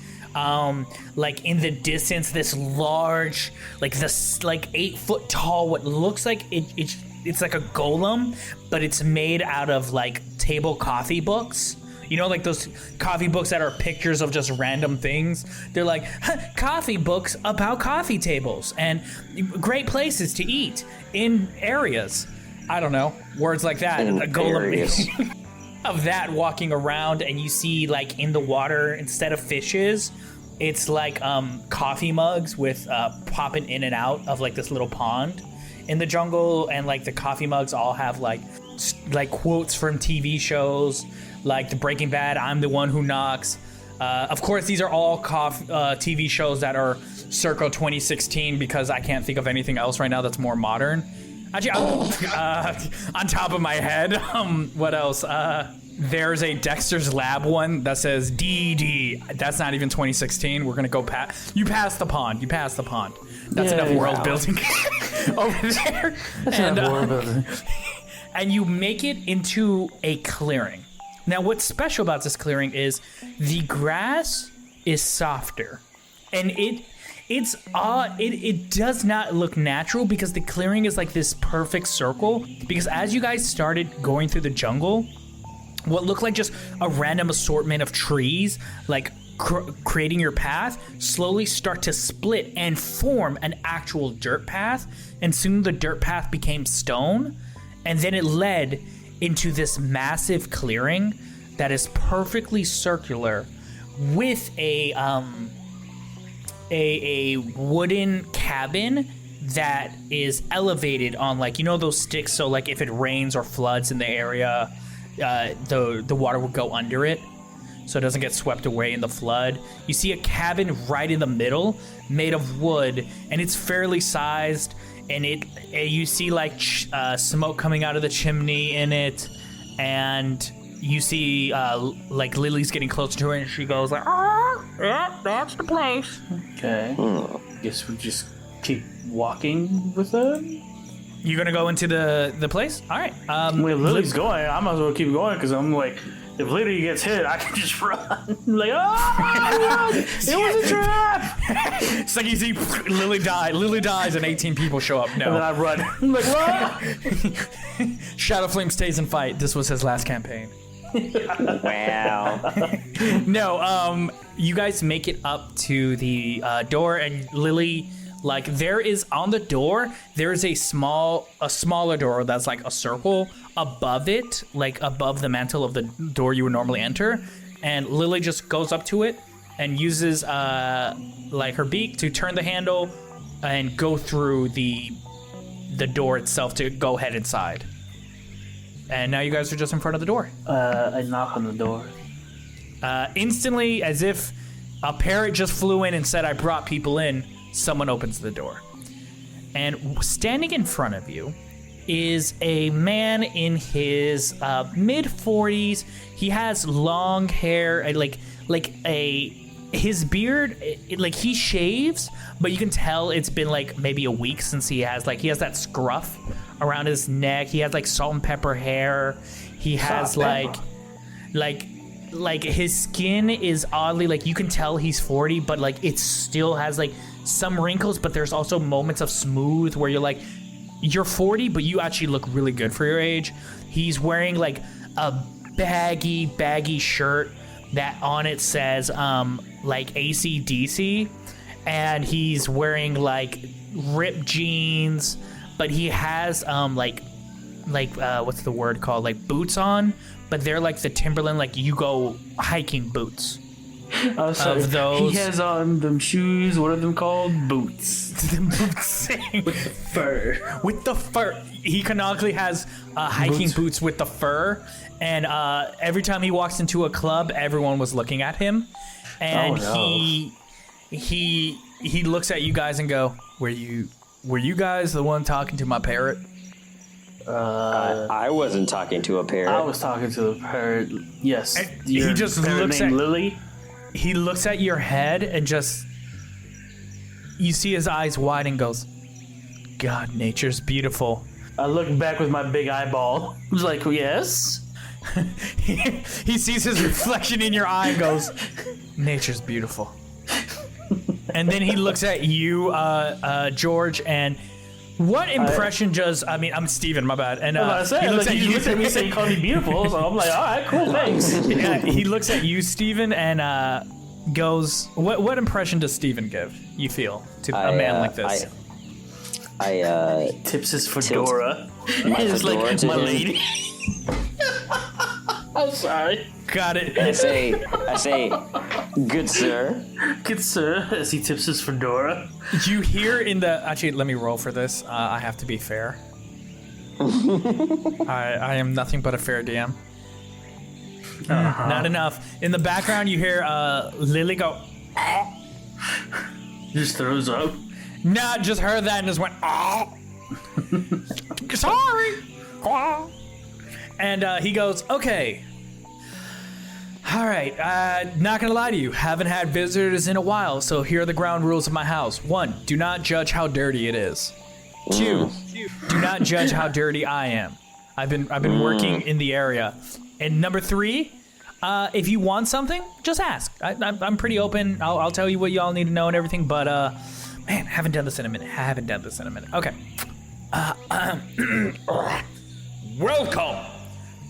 like in the distance this large, like this like 8 foot tall, what looks like it's like a golem, but it's made out of like table coffee books. You know, like those coffee books that are pictures of just random things. They're like coffee books about coffee tables and great places to eat in areas. I don't know, words like that. In a golem areas. of that walking around, and you see like in the water, instead of fishes, it's like coffee mugs with popping in and out of like this little pond in the jungle, and like the coffee mugs all have like quotes from TV shows like the Breaking Bad, I'm the one who knocks. Of course, these are all TV shows that are circa 2016 because I can't think of anything else right now that's more modern. Actually, on top of my head, what else? There's a Dexter's Lab one that says DD. That's not even 2016. We're gonna go past. You passed the pond. That's enough world building over there. And you make it into a clearing. Now, what's special about this clearing is the grass is softer, and it does not look natural because the clearing is like this perfect circle. Because as you guys started going through the jungle, what looked like just a random assortment of trees, like creating your path, slowly start to split and form an actual dirt path. And soon the dirt path became stone, and then it led into this massive clearing that is perfectly circular with a wooden cabin that is elevated on, like, you know, those sticks, so like if it rains or floods in the area, the water will go under it so it doesn't get swept away in the flood. You see a cabin right in the middle made of wood, and it's fairly sized, and you see like smoke coming out of the chimney in it, and you see like Lily's getting closer to her, and she goes like, yeah, that's the place. Okay. Guess we just keep walking with them. You gonna go into the place? All right. When Lily's going, I might as well keep going because I'm like, if Lily gets hit, I can just run. Like, oh, it was a trap. It's like you see Lily die. Lily dies, and 18 people show up. No. And then I run. I'm like, what? Shadowflame stays and fight. This was his last campaign. Wow. No, you guys make it up to the door, and Lily, like, there is on the door, there is a smaller door that's like a circle above it, like above the mantle of the door you would normally enter, and Lily just goes up to it and uses like her beak to turn the handle, and go through the door itself to go head inside. And now you guys are just in front of the door. I knock on the door. Instantly, as if a parrot just flew in and said, I brought people in, someone opens the door. And standing in front of you is a man in his mid-40s. He has long hair, his beard, he shaves, but you can tell it's been like maybe a week since he has that scruff around his neck. He has like salt and pepper hair. He has like his skin is oddly, like, you can tell he's 40, but like it still has like some wrinkles, but there's also moments of smooth where you're like, you're 40, but you actually look really good for your age. He's wearing like a baggy shirt that on it says like AC/DC, and he's wearing like ripped jeans, but he has what's the word called, like boots on, but they're like the Timberland, like you go hiking boots. Of those, he has on them shoes. What are them called? Boots. Boots with the fur. He canonically has hiking boots with the fur, and every time he walks into a club, everyone was looking at him, and he looks at you guys and go, "Were you guys the one talking to my parrot?" I wasn't talking to a parrot. I was talking to the parrot. Yes. He just looks at Lily. He looks at your head and just, you see his eyes wide and goes, God, nature's beautiful. I look back with my big eyeball. I was like, yes. He sees his reflection in your eye and goes, nature's beautiful. And then he looks at you, George, and what impression I'm Steven, my bad. And he looks at you. He looks at me saying, call me beautiful. So I'm like, all right, cool, thanks. Yeah, he looks at you, Steven, and goes, what impression does Steven give, you feel, to a man like this? I tips his fedora. It's like, my lady. I'm sorry. Got it. I say, good sir. Good sir, as he tips his fedora. You hear actually, let me roll for this. I have to be fair. I am nothing but a fair DM. Not enough. In the background, you hear Lily go, Just throws up. Nah, just heard that and just went, sorry. And he goes, okay. All right, not gonna lie to you, haven't had visitors in a while, so here are the ground rules of my house. 1, do not judge how dirty it is. 2, do not judge how dirty I am. I've been working in the area. And number 3, if you want something, just ask. I'm pretty open. I'll tell you what y'all need to know and everything, but man, haven't done this in a minute. Okay. Welcome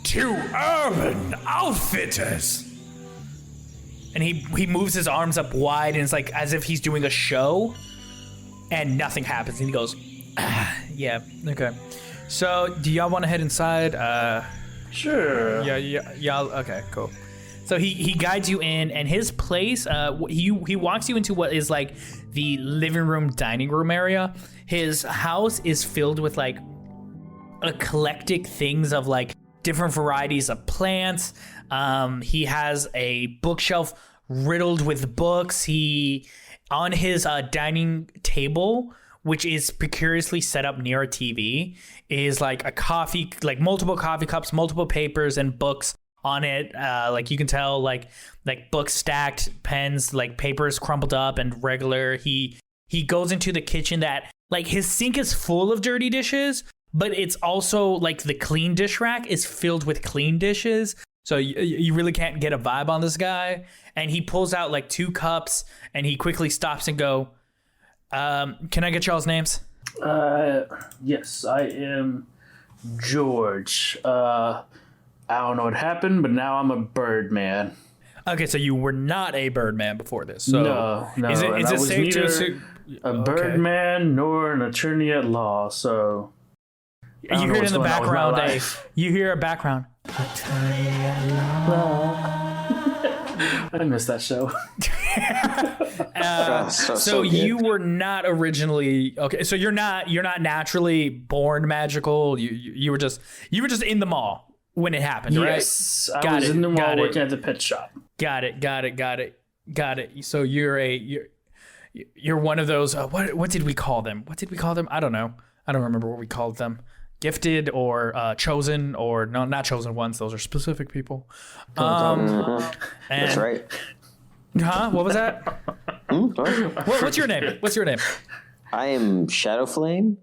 to Urban Outfitters. And he moves his arms up wide, and it's like as if he's doing a show, and nothing happens. And he goes, yeah, okay. So, do y'all want to head inside? Sure. Yeah, y'all. Okay, cool. So he guides you in, and his place. He walks you into what is like the living room, dining room area. His house is filled with like eclectic things of like different varieties of plants. He has a bookshelf riddled with books. He on his dining table, which is precariously set up near a TV, is like a coffee, like multiple coffee cups, multiple papers and books on it. Like you can tell, like books stacked, pens, like papers crumpled up and regular. He goes into the kitchen that like his sink is full of dirty dishes, but it's also like the clean dish rack is filled with clean dishes. So you really can't get a vibe on this guy. And he pulls out like 2 cups and he quickly stops and go, can I get y'all's names? Yes, I am George. I don't know what happened, but now I'm a bird man. Okay, so you were not a bird man before this. So no. Is and it I was safe to neither assume a bird man nor an attorney at law? So you hear in the background you hear a background. Attorney at law. I missed that show. So good. you were not originally okay. So you're not naturally born magical. You were just in the mall when it happened, right? Yes, I was in the mall working at the pet shop. Got it. So you're one of those. What did we call them? I don't know. I don't remember what we called them. Gifted or chosen or no, not chosen ones. Those are specific people. That's right. Huh? What was that? What's your name? I am Shadowflame.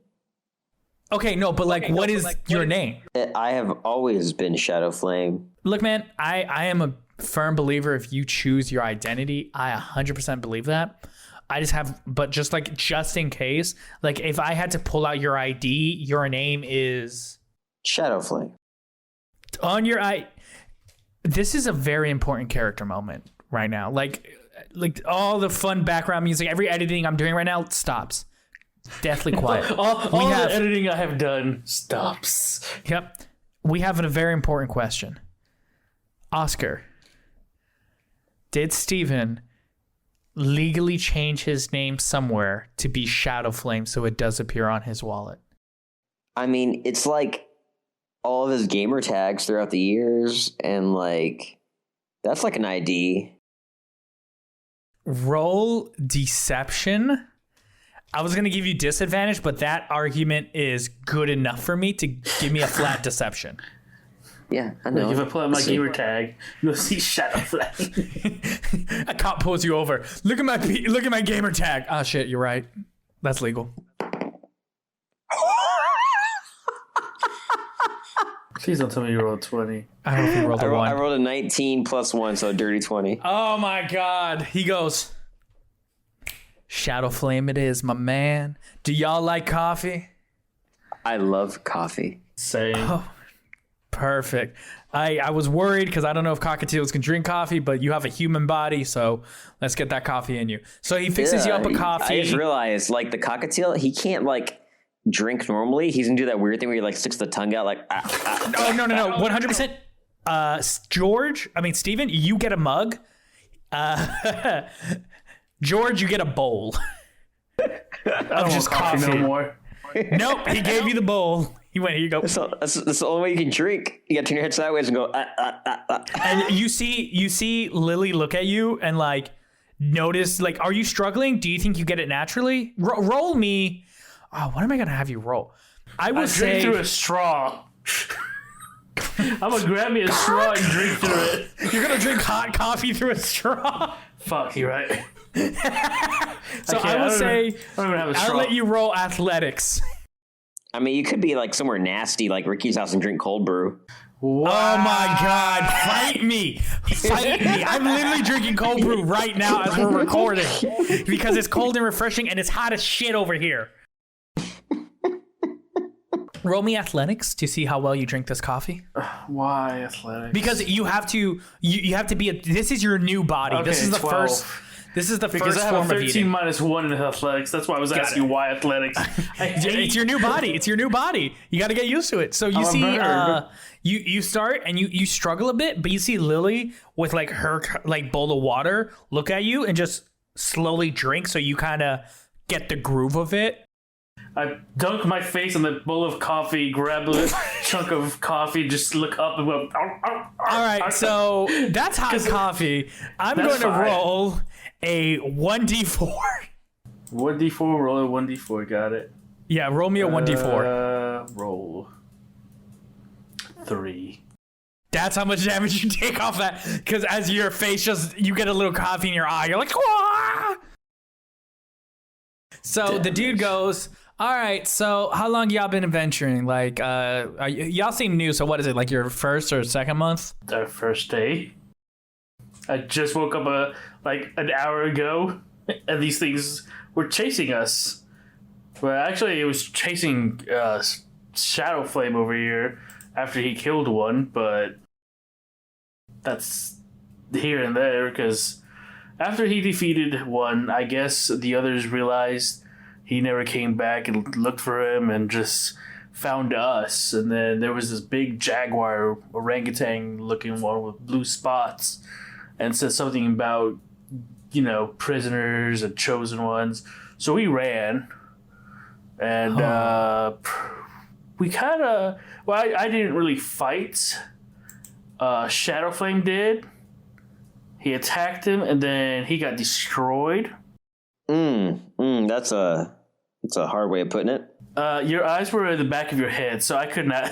Okay, no, but what is your name? I have always been Shadowflame. Look, man, I am a firm believer if you choose your identity, I 100% believe that. I just have, but just in case, if I had to pull out your ID, your name is Shadowflame. On your this is a very important character moment right now. Like all the fun background music, every editing I'm doing right now stops. Deathly quiet. all the editing I have done stops. Yep. We have a very important question. Oscar, did Steven legally change his name somewhere to be Shadowflame so it does appear on his wallet? I mean, it's all of his gamer tags throughout the years, and that's an ID. Roll deception. I was going to give you disadvantage, but that argument is good enough for me to give me a flat deception. Yeah, I know. If I pull out my gamer tag, you'll see Shadowflame. A cop pulls you over. Look at my gamer tag. Oh shit, you're right. That's legal. Please don't tell me you rolled 20. I hope you rolled a 1. I rolled a 19 plus 1, so a dirty 20. Oh my god. He goes, Shadowflame it is, my man. Do y'all like coffee? I love coffee. Same. Oh, perfect. I was worried because I don't know if cockatiels can drink coffee, but you have a human body, so let's get that coffee in you. So he fixes you up a coffee. I just realized, the cockatiel, he can't, drink normally. He's going to do that weird thing where he, sticks the tongue out, Oh, no. 100%. Steven, you get a mug. George, you get a bowl. I don't just want coffee no more. Nope, he gave you the bowl. He went, here you go. That's the only way you can drink. You got to turn your head sideways and go, And you see Lily look at you and notice, are you struggling? Do you think you get it naturally? Roll me. Oh, what am I going to have you roll? I drink through a straw. I'm going to grab me a straw and drink through it. You're going to drink hot coffee through a straw? Fuck, you're right. So I would say I'll let you roll athletics. I mean, you could be somewhere nasty, like Ricky's house, and drink cold brew. Wow. Oh my god, fight me. I'm literally drinking cold brew right now as we're recording because it's cold and refreshing and it's hot as shit over here. Roll me athletics to see how well you drink this coffee. Why athletics? Because you have to be this is your new body. Okay, this is the 12. first Because I have a 13 minus 1 in athletics. That's why I was asking why athletics. It's your new body. You got to get used to it. So you see, you start and you struggle a bit, but you see Lily with her bowl of water look at you and just slowly drink. So you kind of get the groove of it. I dunk my face in the bowl of coffee, grab a chunk of coffee, just look up and go. All right, so that's hot coffee. I'm going to roll a 1d4. 1d4, roll a 1d4, got it. Yeah, roll me a 1d4. Roll 3. That's how much damage you take off that. Because as your face you get a little coffee in your eye. You're like, wah! So the dude goes, all right, so how long y'all been adventuring? Y'all seem new, so what is it, your first or second month? Our first day. I just woke up an hour ago, and these things were chasing us. Well, actually, it was chasing Shadowflame over here after he killed one, but that's here and there, because after he defeated one, I guess the others realized he never came back and looked for him and just found us. And then there was this big jaguar, orangutan looking one with blue spots, and said something about prisoners and chosen ones. So we ran, and we kind of. Well, I didn't really fight. Shadowflame did. He attacked him, and then he got destroyed. That's a hard way of putting it. Your eyes were in the back of your head, so I could not.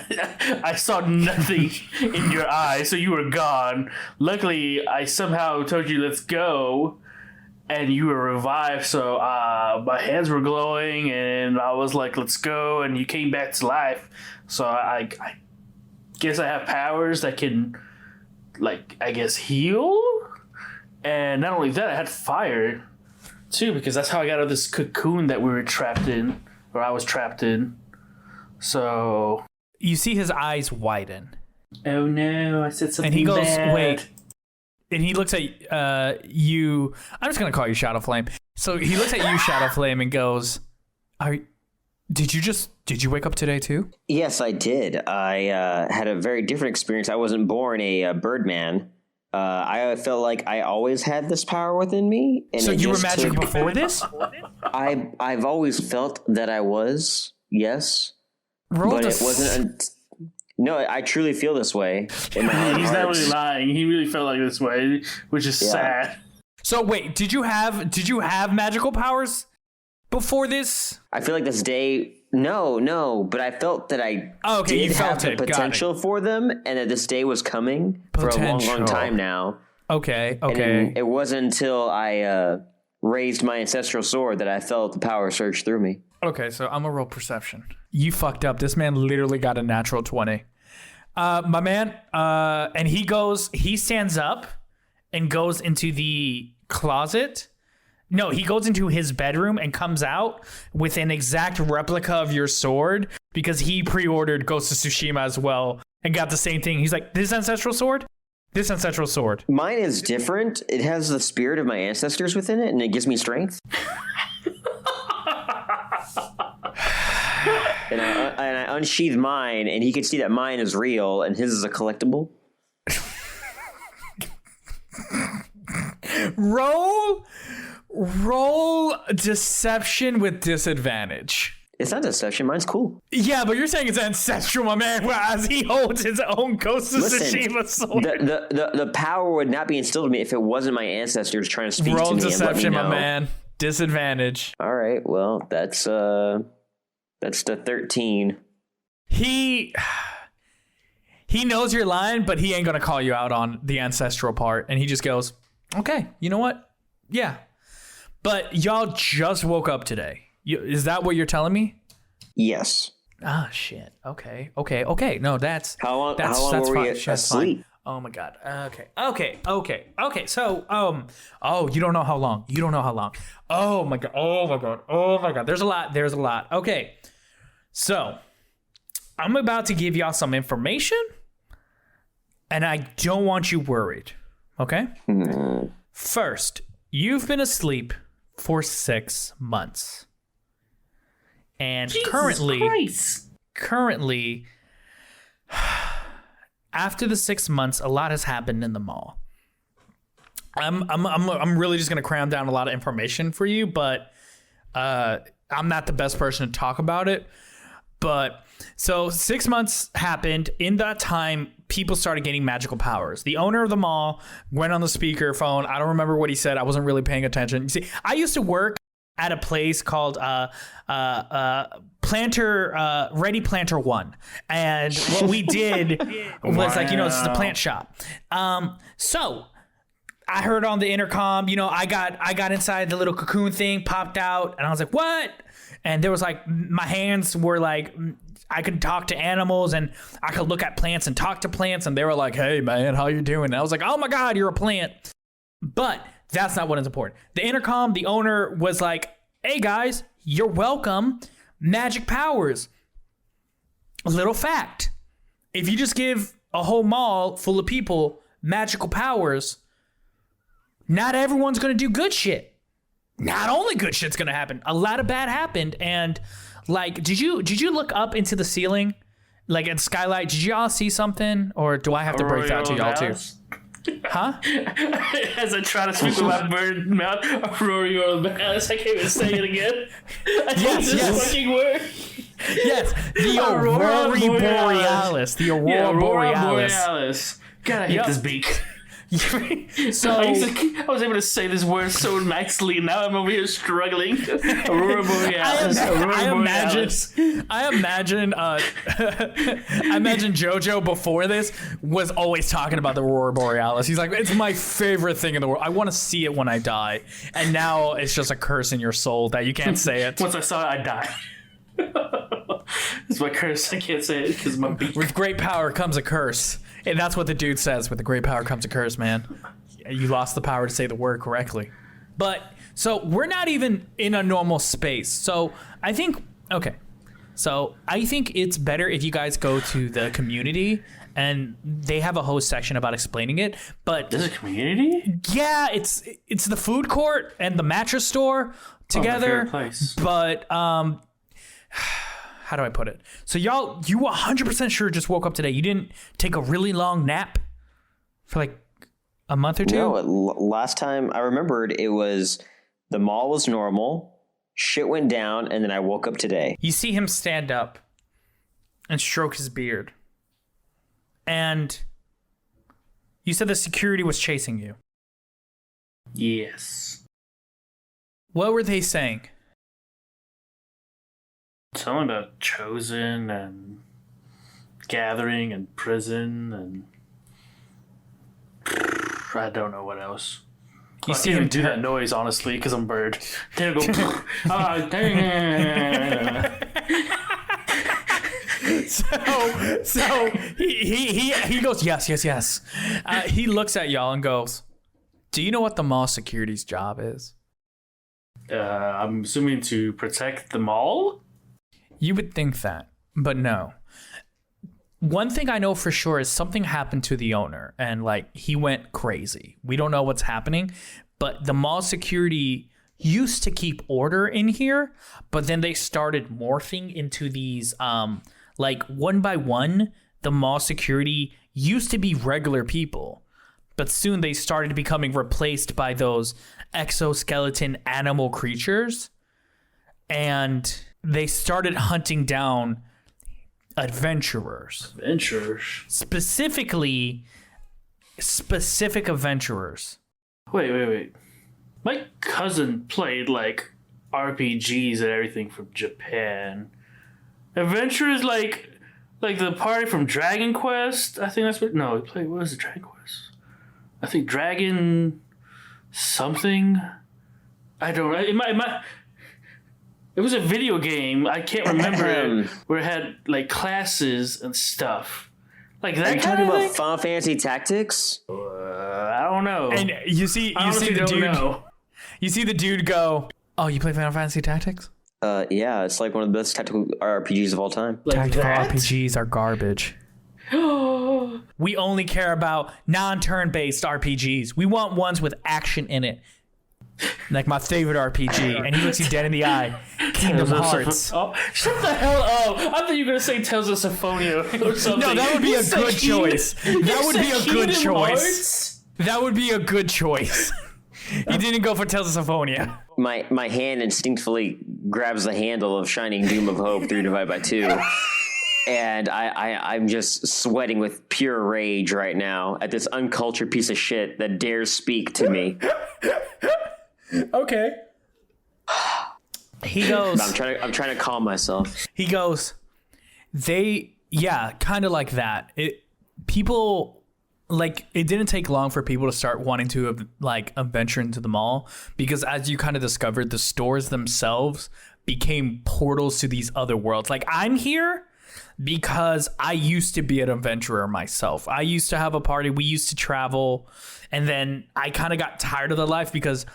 I saw nothing in your eyes, so you were gone. Luckily, I somehow told you, let's go, and you were revived, so my hands were glowing, and I was like, let's go, and you came back to life. So I guess I have powers that can, heal? And not only that, I had fire, too, because that's how I got out of this cocoon that we were trapped in. Or I was trapped in. So You see his eyes widen. Oh no, I said something and he goes, bad. Wait. And he looks at you. I'm just going to call you Shadowflame. So he looks at you, Shadowflame, and goes, Did you wake up today too? Yes, I did. I had a very different experience. I wasn't born a birdman. I felt like I always had this power within me. And so you were magic before this? I've always felt that I was, yes. But it wasn't. No, I truly feel this way. In my heart. He's not really lying. He really felt like this way, which is sad. So wait, did you have magical powers before this? I feel like this day. No, but I felt that I did have the potential for them, and that this day was coming for a long time now. Okay. And it wasn't until I raised my ancestral sword that I felt the power surge through me. Okay, so I'm gonna roll perception. You fucked up. This man literally got a natural 20. My man, and he stands up and goes into the closet. No, he goes into his bedroom and comes out with an exact replica of your sword because he pre-ordered Ghost of Tsushima as well and got the same thing. He's like, this ancestral sword? This ancestral sword. Mine is different. It has the spirit of my ancestors within it, and it gives me strength. And I unsheathe mine, and he can see that mine is real, and his is a collectible. Roll deception with disadvantage. It's not deception. Mine's cool. Yeah, but you're saying it's ancestral, my man, whereas he holds his own Ghost of Tsushima sword. The power would not be instilled in me if it wasn't my ancestors trying to speak to me. Roll deception, and let me know. my man. Disadvantage. All right, well, that's the 13. He knows you're lying, but he ain't gonna call you out on the ancestral part, and he just goes, okay, you know what? Yeah. But y'all just woke up today. Is that what you're telling me? Yes. Ah, shit. Okay. No, that's how long that's were we fine. asleep? Oh my god. Okay. So, you don't know how long. Oh my god. There's a lot. Okay. So, I'm about to give y'all some information, and I don't want you worried. Okay? First, you've been asleep for 6 months. And currently, after the 6 months, a lot has happened in the mall. I'm really just gonna cram down a lot of information for you, but I'm not the best person to talk about it. But so 6 months happened. In that time, people started getting magical powers. The owner of the mall went on the speakerphone. I don't remember what he said. I wasn't really paying attention. You see, I used to work at a place called Ready Planter One, and what we did was this is a plant shop. So I heard on the intercom, I got inside the little cocoon thing, popped out, and I was like, what? And there was my hands were I could talk to animals, and I could look at plants and talk to plants, and they were like, hey man, how you doing? And I was like, oh my God, you're a plant. But that's not what is important. The intercom, the owner was like, hey guys, you're welcome. Magic powers. A little fact. If you just give a whole mall full of people magical powers, not everyone's going to do good shit. Not only good shit's going to happen. A lot of bad happened. And did you look up into the ceiling? At skylight, did y'all see something? Or do I have to break that to y'all too? Huh? As I try to speak with my bird mouth, Aurora Borealis. I can't even say it again. I hate this fucking word. Yes, the Aurora Borealis. The Aurora Borealis. God, I hate this beak. So I was able to say this word so nicely. Now I'm over here struggling. Aurora Borealis. I imagine Jojo before this was always talking about the Aurora Borealis. He's like, it's my favorite thing in the world. I want to see it when I die. And now it's just a curse in your soul that you can't say it. Once I saw it, I died. It's my curse. I can't say it because my beak. With great power comes a curse. And that's what the dude says. With the great power comes a curse, man. You lost the power to say the word correctly. But, so we're not even in a normal space. So I think, okay. So I think it's better if you guys go to the community and they have a whole section about explaining it. But there's a community? Yeah, it's the food court and the mattress store together. My favorite place. But, how do I put it? So y'all, you 100% sure just woke up today. You didn't take a really long nap for like a month or two? No, last time I remembered it was the mall was normal, shit went down, and then I woke up today. You see him stand up and stroke his beard. And you said the security was chasing you. Yes. What were they saying? Something about chosen and gathering and prison and I don't know what else. You I see can't him even do that noise, honestly, because I'm bird. There go. So he goes, yes. He looks at y'all and goes, do you know what the mall security's job is? I'm assuming to protect the mall? You would think that, but no. One thing I know for sure is something happened to the owner and like he went crazy. We don't know what's happening, but the mall security used to keep order in here, but then they started morphing into these like one by one, the mall security used to be regular people, but soon they started becoming replaced by those exoskeleton animal creatures, and they started hunting down adventurers. Specific adventurers. Wait. My cousin played like RPGs and everything from Japan. Adventurers like the party from Dragon Quest. I think that's what. No, he played. What was it? Dragon Quest. I think Dragon something. I don't know. It was a video game. I can't remember where it had like classes and stuff. Like that. Are you talking about Final Fantasy Tactics? I don't know. And you see the dude. Know. You see the dude go, "Oh, you play Final Fantasy Tactics?" Yeah, it's like one of the best tactical RPGs of all time. Like tactical RPGs are garbage. We only care about non-turn-based RPGs. We want ones with action in it. Like my favorite RPG, and he looks you dead in the eye. Kingdom Hearts. Oh, shut the hell up! I thought you were gonna say Tales of Symphonia or something. No, that would be a good choice. That would be a good choice. That would be a good choice. He didn't go for Tales of Symphonia. My hand instinctively grabs the handle of Shining Doom of Hope 3 divided by 2. And I'm just sweating with pure rage right now at this uncultured piece of shit that dares speak to me. Okay. He goes. I'm trying to calm myself. He goes. Kind of like that. People like it didn't take long for people to start wanting to like venture into the mall because as you kind of discovered, the stores themselves became portals to these other worlds. Like I'm here because I used to be an adventurer myself. I used to have a party. We used to travel, and then I kind of got tired of the life because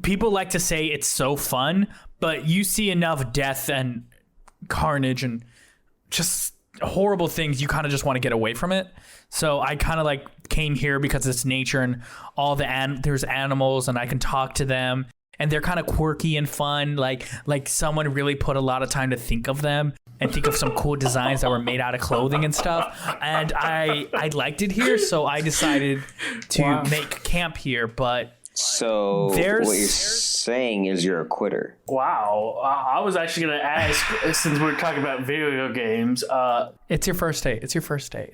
people like to say it's so fun, but you see enough death and carnage and just horrible things, you kind of just want to get away from it. So I kind of like came here because it's nature and all there's animals and I can talk to them and they're kind of quirky and fun. Like someone really put a lot of time to think of them. and think of some cool designs that were made out of clothing and stuff. And I liked it here, so I decided to make camp here. But so what you're saying is you're a quitter. Wow. I was actually going to ask, since we're talking about video games. It's your first day. It's your first day.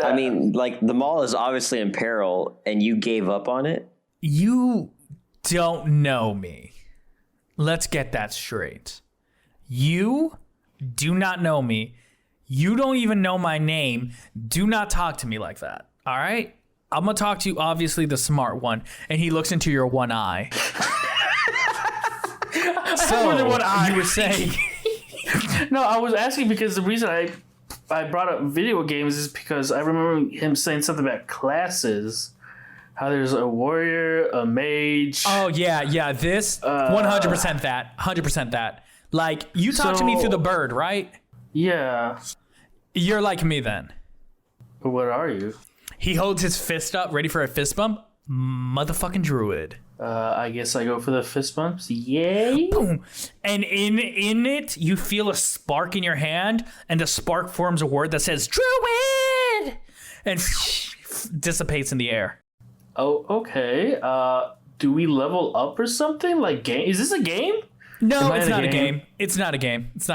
I mean, like, the mall is obviously in peril, and you gave up on it? You don't know me. Let's get that straight. You do not know me. You don't even know my name. Do not talk to me like that. All right? I'm going to talk to you, obviously, the smart one. And he looks into your one eye. So, you were saying... No, I was asking because the reason I brought up video games is because I remember him saying something about classes. How there's a warrior, a mage. Oh, yeah. This, 100% that. 100% that. Like, you talk to me through the bird, right? Yeah. You're like me then. What are you? He holds his fist up, ready for a fist bump. Motherfucking druid. I guess I go for the fist bumps. Yay! Boom. And in it, you feel a spark in your hand, and the spark forms a word that says druid, and dissipates in the air. Oh, okay. Do we level up or something? Like, game? Is this a game? No, it's not a game. It's not a game. It's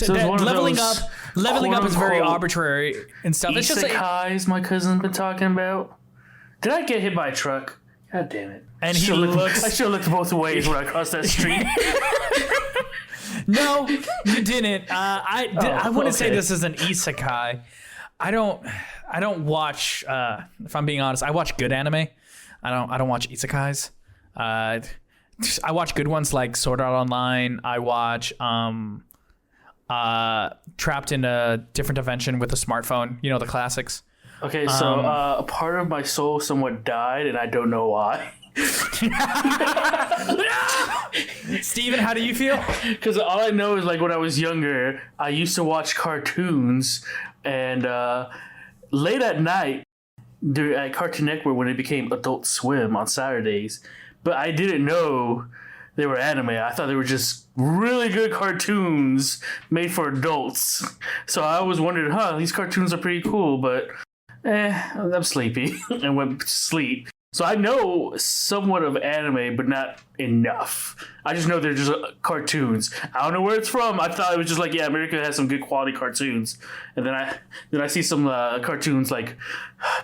So that it's leveling up. Leveling up is very quote-unquote arbitrary and stuff. It's just isekais my cousin's been talking about. Did I get hit by a truck? God damn it! And he looks. I should have looked both ways when I crossed that street. No, you didn't. I wouldn't say this is an isekai. I don't watch. If I'm being honest, I watch good anime. I don't watch isekais. I watch good ones like Sword Art Online. I watch Trapped in a Different Dimension with a Smartphone. You know, the classics. Okay, so a part of my soul somewhat died, and I don't know why. Steven, how do you feel? Because all I know is, like, when I was younger, I used to watch cartoons, and late at night, at Cartoon Network when it became Adult Swim on Saturdays, but I didn't know they were anime. I thought they were just really good cartoons made for adults. So I always wondered, these cartoons are pretty cool, but I'm sleepy and went to sleep. So I know somewhat of anime, but not enough. I just know they're just cartoons. I don't know where it's from. I thought it was just like, yeah, America has some good quality cartoons. And then I see some cartoons like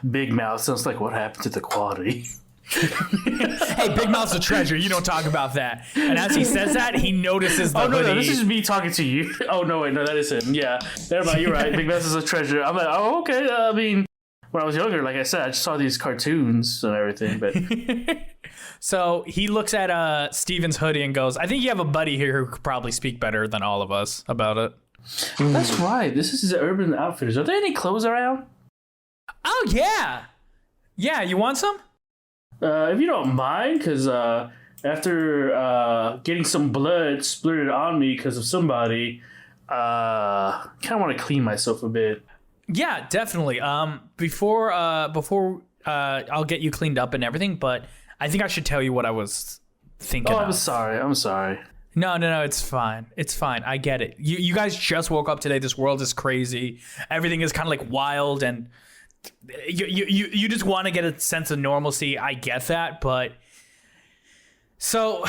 Big Mouth. So it's like, what happened to the quality? Hey, Big Mouth's a treasure. You don't talk about that. And as he says that, he notices the hoodie. No, this is me talking to you. Oh, no, wait, no, that is him. Yeah, never mind, you're right. Big Mouth is a treasure. I'm like, oh, okay. I mean, when I was younger, like I said, I just saw these cartoons and everything. But so he looks at Steven's hoodie and goes, I think you have a buddy here who could probably speak better than all of us about it. That's right. This is the Urban Outfitters. Are there any clothes around? Oh, yeah. Yeah, you want some? If you don't mind, because after getting some blood splurted on me because of somebody, kind of want to clean myself a bit. Yeah, definitely. Before I'll get you cleaned up and everything, but I think I should tell you what I was thinking. Oh, I'm sorry. No, it's fine. It's fine. I get it. You guys just woke up today. This world is crazy. Everything is kind of like wild, and you just want to get a sense of normalcy. I get that, but so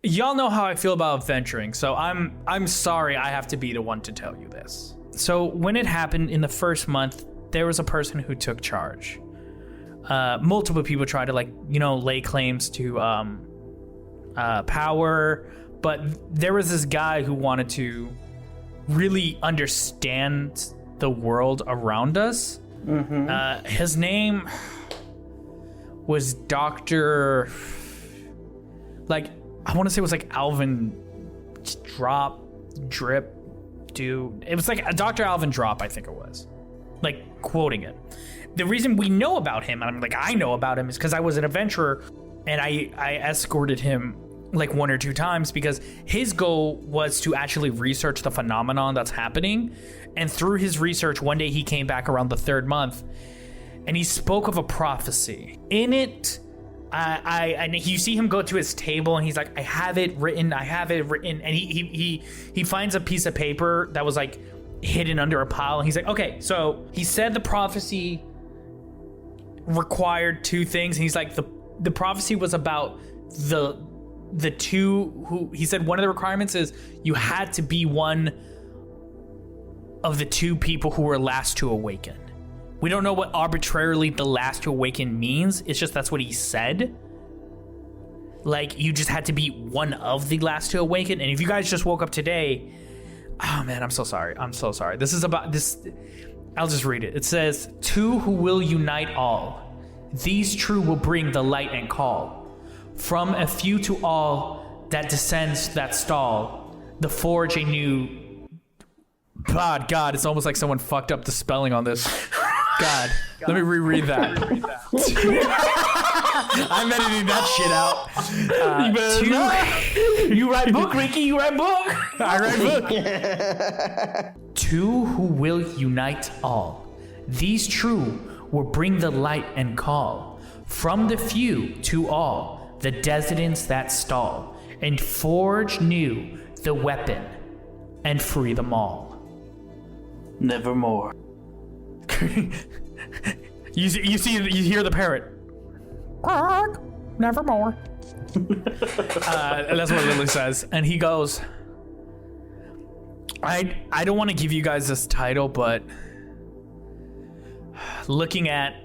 y'all know how I feel about adventuring. So I'm sorry I have to be the one to tell you this. So when it happened in the first month, there was a person who took charge. Multiple people tried to lay claims to power, but there was this guy who wanted to really understand the world around us. Mm-hmm. His name was Dr. I want to say it was like Alvin Drip. Dude, it was like a Dr. Alvin Drop, I think it was. Like, quoting it. The reason we know about him, and I know about him, is because I was an adventurer and I escorted him like one or two times because his goal was to actually research the phenomenon that's happening. And through his research, one day he came back around the third month and he spoke of a prophecy. In it, and you see him go to his table and he's like, I have it written, and he finds a piece of paper that was like hidden under a pile, and he's like, okay, so he said the prophecy required 2 things, and he's like, the prophecy was about the 2 who, he said one of the requirements is you had to be one of the 2 people who were last to awaken. We don't know what arbitrarily the last to awaken means. It's just that's what he said. Like, you just had to be one of the last to awaken. And if you guys just woke up today, oh man, I'm so sorry. This is about this. I'll just read it. It says, 2 who will unite all. These true will bring the light and call. From a few to all that descends that stall. The forge a new. God, it's almost like someone fucked up the spelling on this. God, let me reread that. I'm editing that shit out. You write book, Ricky. You write book. I write book. 2 who will unite all. These true will bring the light and call. From the few to all, the dissidents that stall. And forge new the weapon and free them all. Nevermore. You hear the parrot. Quack, nevermore. That's what Lily says, and he goes, I don't want to give you guys this title, but looking at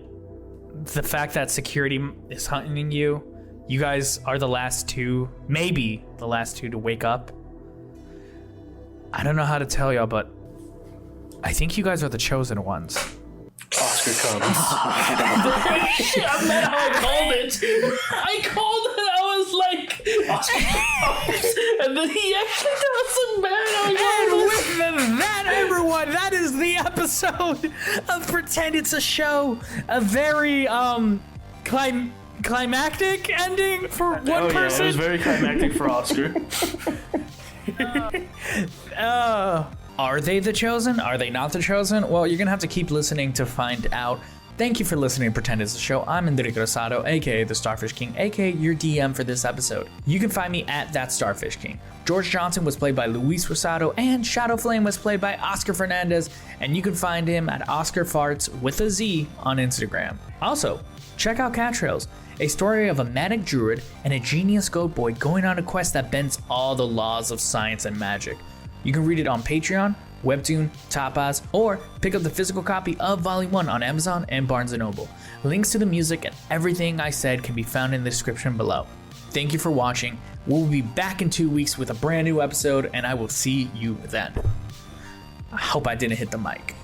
the fact that security is hunting you, you guys are the last 2, maybe the last 2 to wake up. I don't know how to tell y'all, but I think you guys are the chosen ones. Oscar comes. I'm not how I called it. I called it. I was like, Oscar comes. And then he actually does some bad. And with that, everyone, that is the episode of Pretend It's a Show. A very climactic ending for one person. Yeah, it was very climactic for Oscar. Are they the chosen? Are they not the chosen? Well, you're gonna have to keep listening to find out. Thank you for listening to Pretend It's a Show. I'm Enrique Rosado, aka the Starfish King, aka your DM for this episode. You can find me at that Starfish King. George Johnson was played by Luis Rosado, and Shadowflame was played by Oscar Fernandez, and you can find him at Oscar Farts with a Z on Instagram. Also, check out Cat Trails, a story of a manic druid and a genius goat boy going on a quest that bends all the laws of science and magic. You can read it on Patreon, Webtoon, Tapas, or pick up the physical copy of Volume 1 on Amazon and Barnes & Noble. Links to the music and everything I said can be found in the description below. Thank you for watching. We'll be back in 2 weeks with a brand new episode, and I will see you then. I hope I didn't hit the mic.